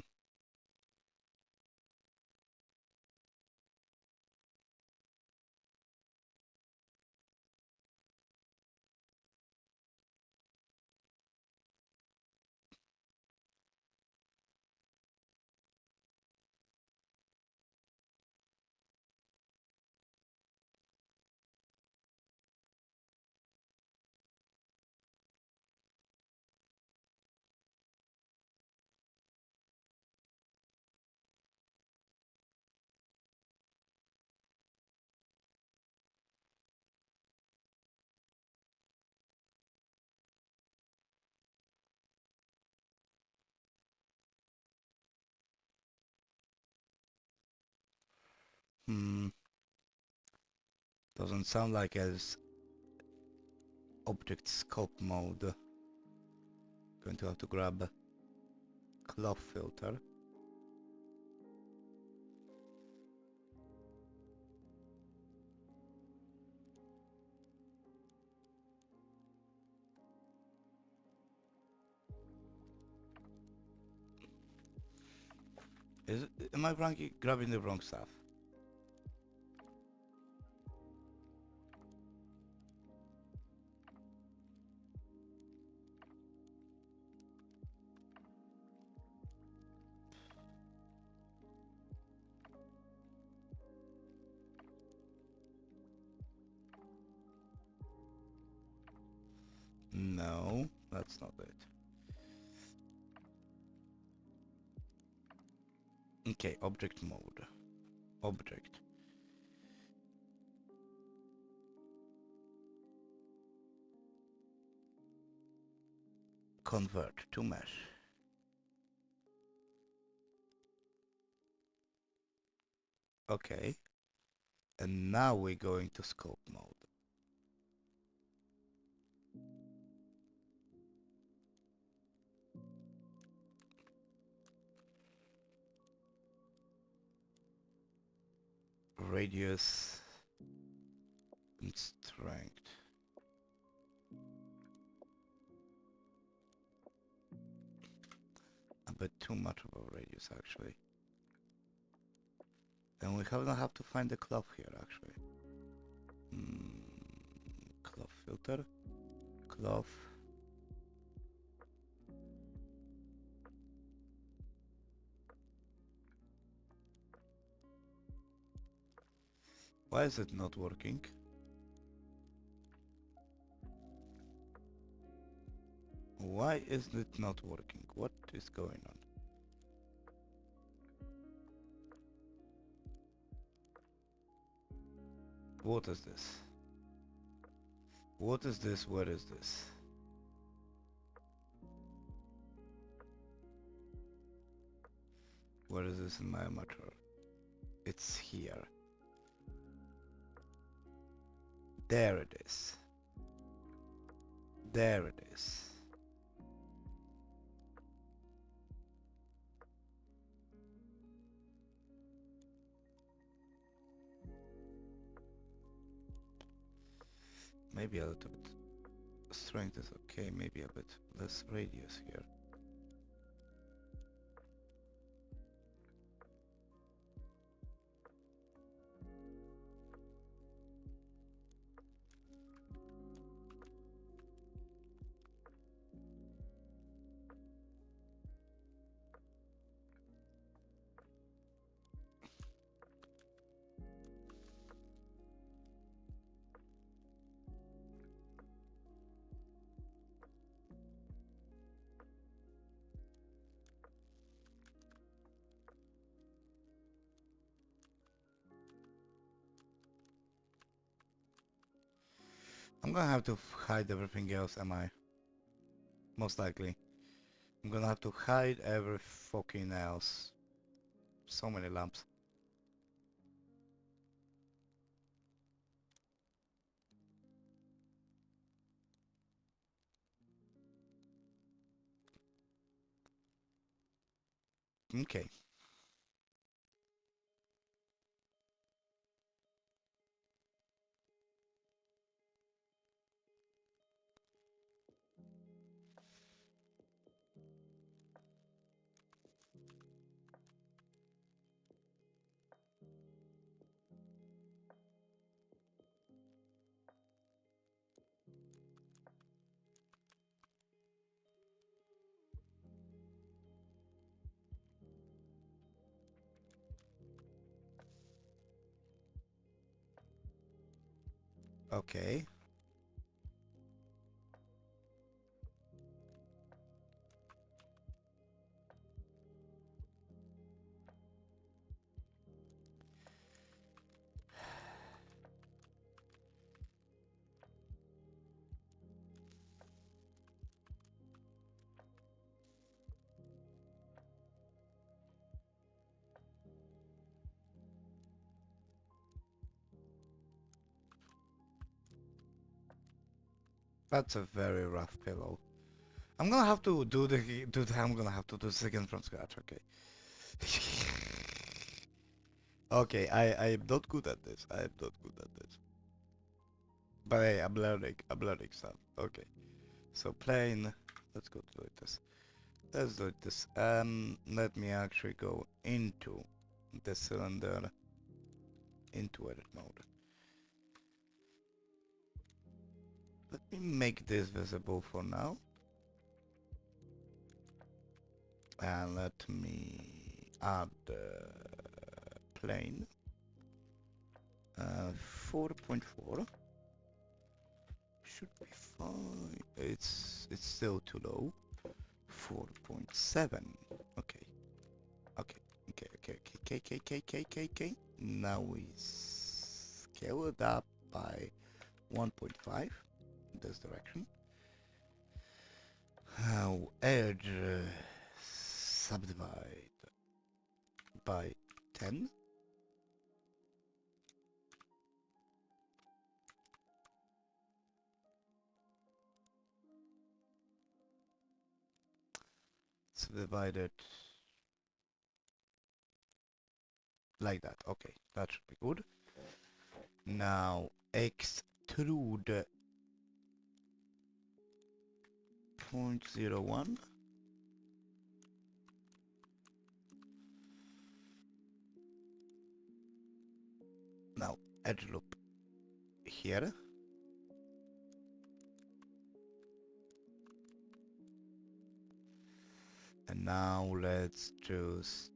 Doesn't sound like as object scope mode. Going to have to grab a cloth filter. Am I grabbing the wrong stuff? No, that's not it. Okay, object mode. Object. Convert to mesh. Okay. And now we're going to scope mode. Radius and strength. A bit too much of a radius actually. And we gonna have to find the cloth here actually. Cloth filter. Cloth. Why is it not working? Why is it not working? What is going on? What is this? What is this? What is this? Where is this in my amateur? It's here. There it is. There it is. Maybe a little bit strength is okay, maybe a bit less radius here. I'm gonna have to hide everything else, am I? Most likely. I'm gonna have to hide every fucking else. So many lamps. Okay. Okay. That's a very rough pillow. I'm gonna have to I'm gonna have to do this again from scratch, okay. Okay, I am not good at this. I am not good at this. But hey, I'm learning stuff. Okay. So plane, let's go to this. Let's do this. Let me actually go into the cylinder, into edit mode. Let me make this visible for now. And let me add the plane. 4.4 should be fine. It's still too low. 4.7. Okay. Okay. Okay. Now we scale it up by 1.5 in this direction. Edge subdivide by 10. Subdivide it like that. Okay, that should be good. Now extrude 0.01. Now edge loop here. And now let's just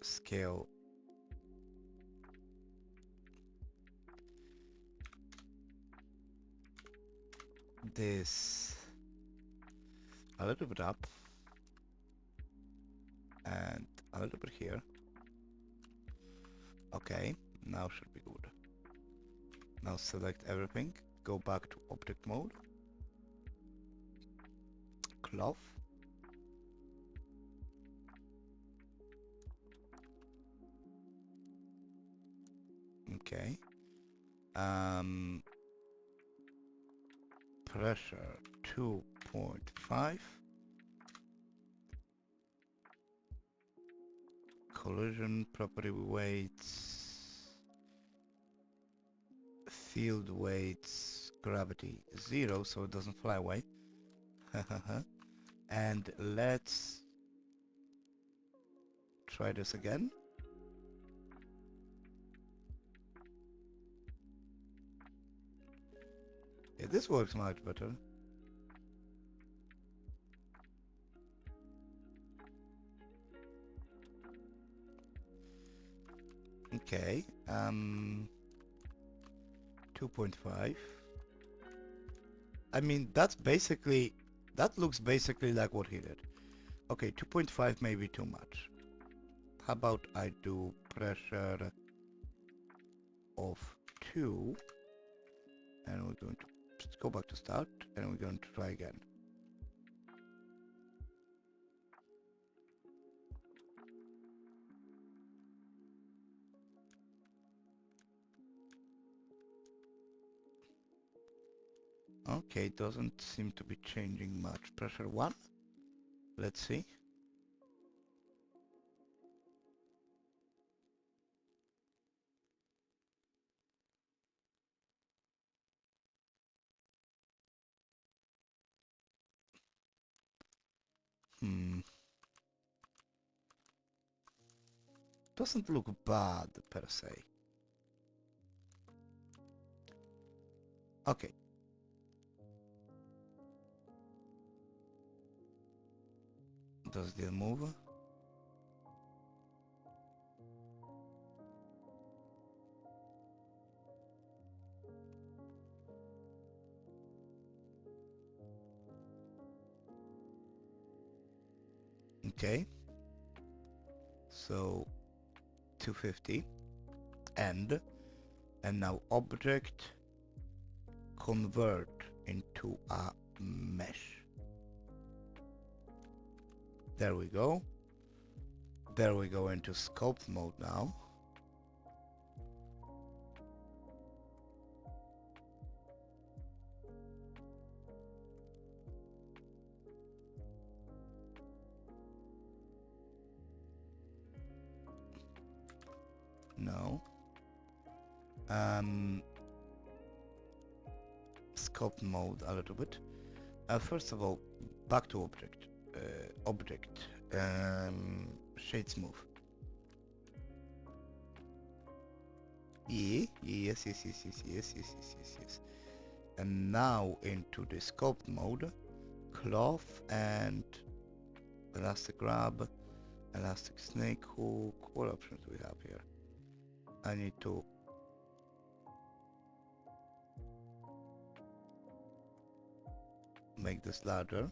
scale this a little bit up and a little bit here. Okay, now should be good. Now select everything go back to object mode. Cloth. Okay. Pressure 2.5. Collision property weights. Field weights. Gravity 0, so it doesn't fly away. And let's try this again. Yeah, this works much better. Okay, 2.5. I mean, that looks basically like what he did. Okay, 2.5 may be too much. How about I do pressure of 2, and we're going to just go back to start, and we're going to try again. Okay, doesn't seem to be changing much. Pressure 1. Let's see. Doesn't look bad per se. Okay. Does it move? Okay. So 250 and now object convert into a mesh. There we go. There we go into scope mode now. No. Scope mode a little bit. First of all, back to object. Object. Shade smooth. Yes. And now into the scope mode, cloth and elastic grab, elastic snake hook. What options do we have here? I need to make this larger.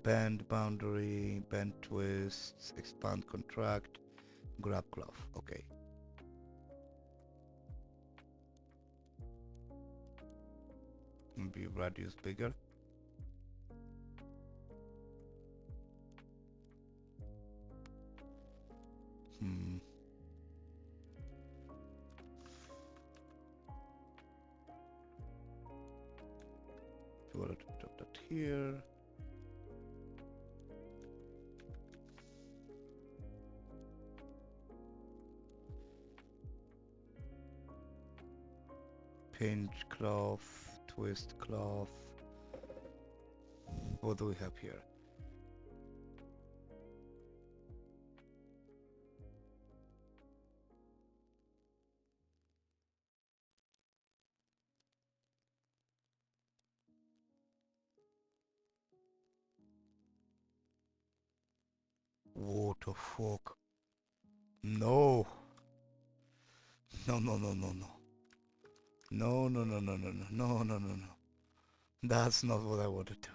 Bend boundary, bend twists, expand contract, grab cloth. Okay. Maybe radius bigger. So we'll drop that here. Pinch cloth, twist cloth. What do we have here? What the fuck? No. No. No. That's not what I want to do.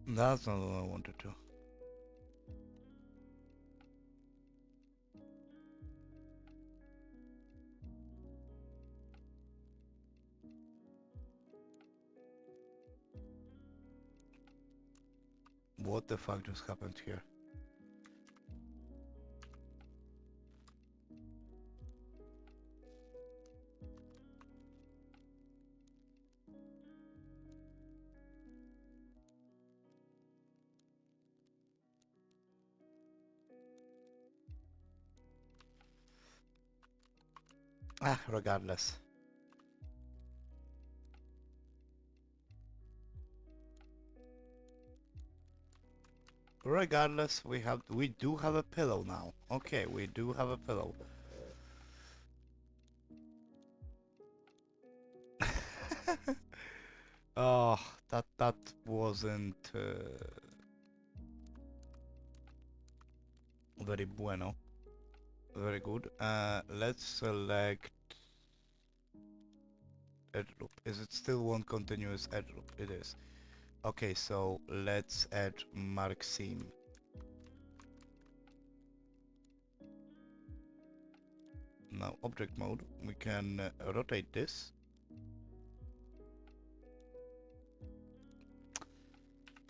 That's not what I wanted to. What the fuck just happened here? Ah, regardless. Regardless, we do have a pillow now. Okay, we do have a pillow. Oh, that wasn't very bueno. Very good. Let's select edge loop. Is it still one continuous edge loop? It is. Okay, so let's add mark seam. Now object mode, we can rotate this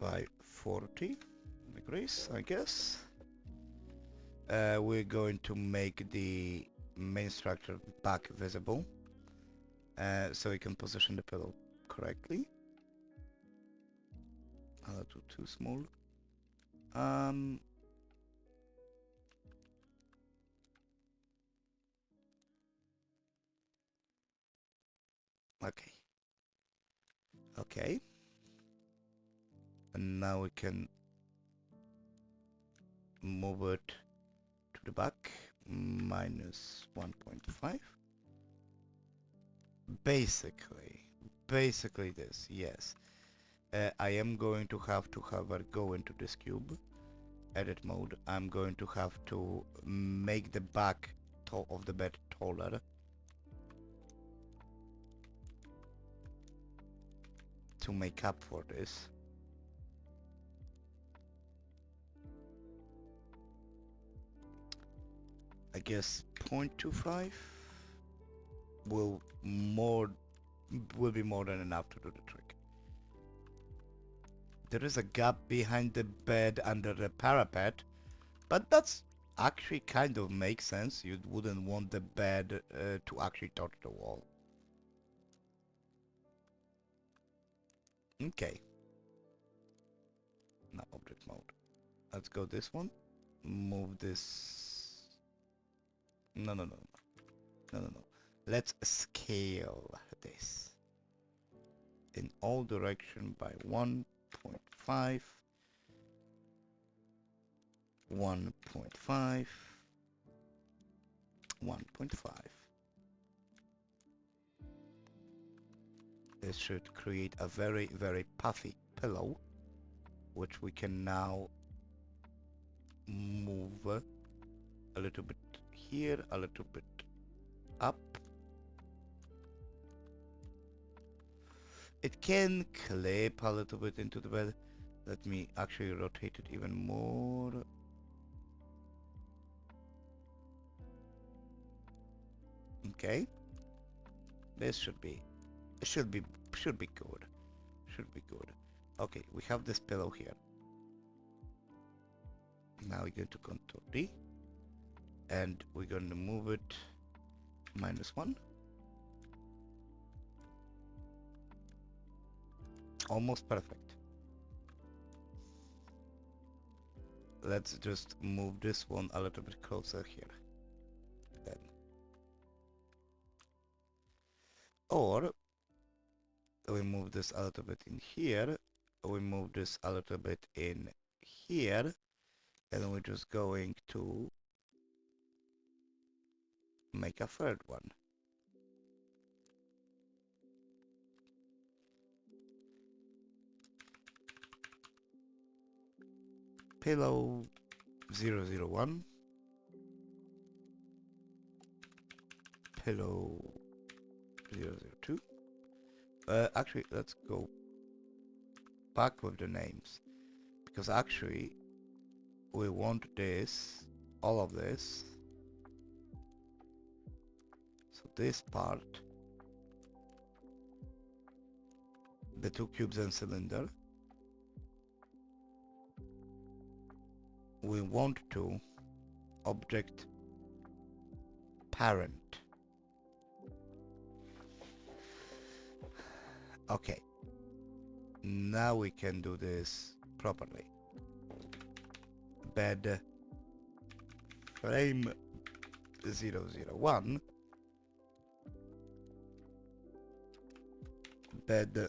by 40 degrees, I guess. We're going to make the main structure back visible, so we can position the pillow correctly. A little too small. Um, okay. Okay. And now we can move it to the back, minus 1.5. Basically this, yes. I am going to have her go into this cube, edit mode. I'm going to have to make the back of the bed taller to make up for this. I guess 0.25 will be more than enough to do the trick. There is a gap behind the bed under the parapet, but that's actually kind of makes sense. You wouldn't want the bed to actually touch the wall. Okay. Now object mode. Let's go this one. Move this. No, no, no, no, no, no. Let's scale this in all direction by 1.5, 1.5, 1.5. This should create a very, very puffy pillow, which we can now move a little bit here, a little bit up. It can clip a little bit into the bed. Let me actually rotate it even more. Okay. This should be good. Should be good. Okay, we have this pillow here. Now we're going to contour D, and we're going to move it -1. Almost perfect. Let's just move this one a little bit closer here. Then. Or we move this a little bit in here. We move this a little bit in here. And we're just going to make a third one. Pillow 001. Pillow 002. Actually, let's go back with the names. because actually we want this, all of this. So this part, the two cubes and cylinder, we want to object parent. Okay, now we can do this properly. Bed frame 001, bed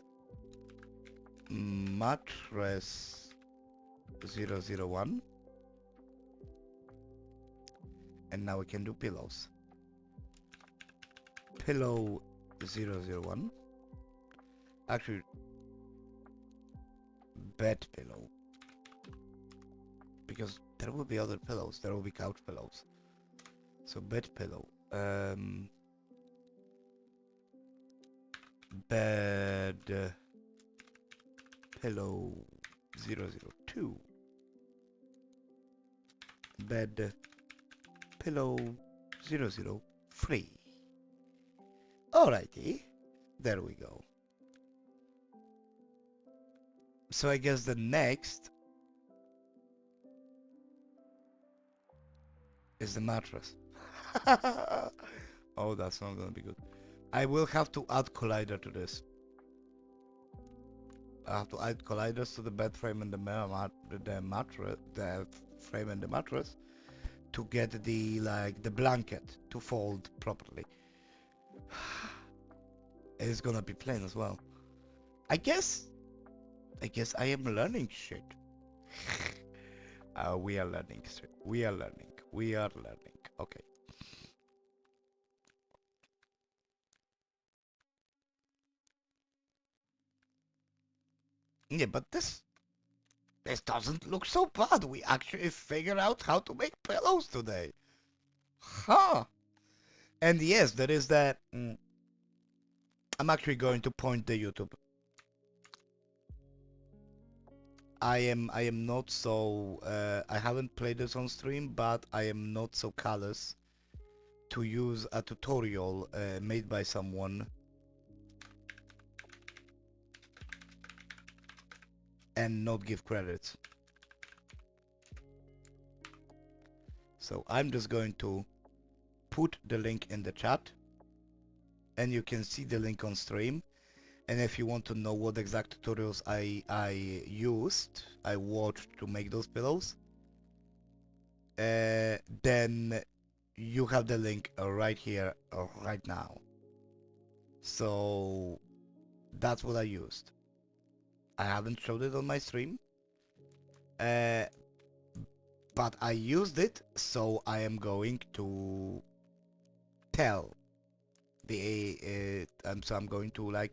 mattress 001, and now we can do pillows. Pillow 001, actually bed pillow, because there will be other pillows, there will be couch pillows. So bed pillow, bed pillow 002, bed pillow 003. Alrighty, there we go. So I guess the next is the mattress. Oh, that's not gonna be good. I will have to add collider to this. I have to add colliders to the bed frame and the mattress, the frame and the mattress, to get the the blanket to fold properly. It's gonna be plain as well. I guess I am learning shit. We are learning shit. We are learning. We are learning. Okay. Yeah, but this doesn't look so bad. We actually figured out how to make pillows today. Huh. And yes, there is that. I'm actually going to point the YouTube. I am not so I haven't played this on stream, but I am not so callous to use a tutorial made by someone and not give credits. So I'm just going to put the link in the chat, and you can see the link on stream. And if you want to know what exact tutorials I watched to make those pillows, then you have the link right here, right now. So that's what I used. I haven't showed it on my stream, but I used it, so I am going to tell so I'm going to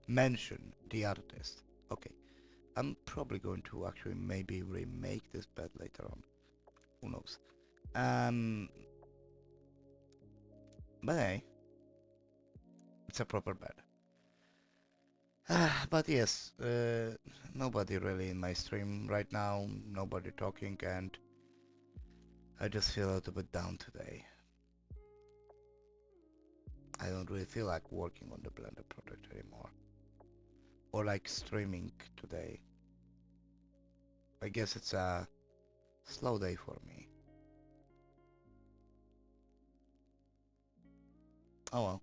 mention the artist. Okay, I'm probably going to actually maybe remake this bed later on. Who knows? But hey, it's a proper bed. But yes, nobody really in my stream right now, nobody talking, and I just feel a little bit down today. I don't really feel like working on the Blender project anymore. Or like streaming today. I guess it's a slow day for me. Oh well.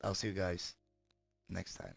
I'll see you guys next time.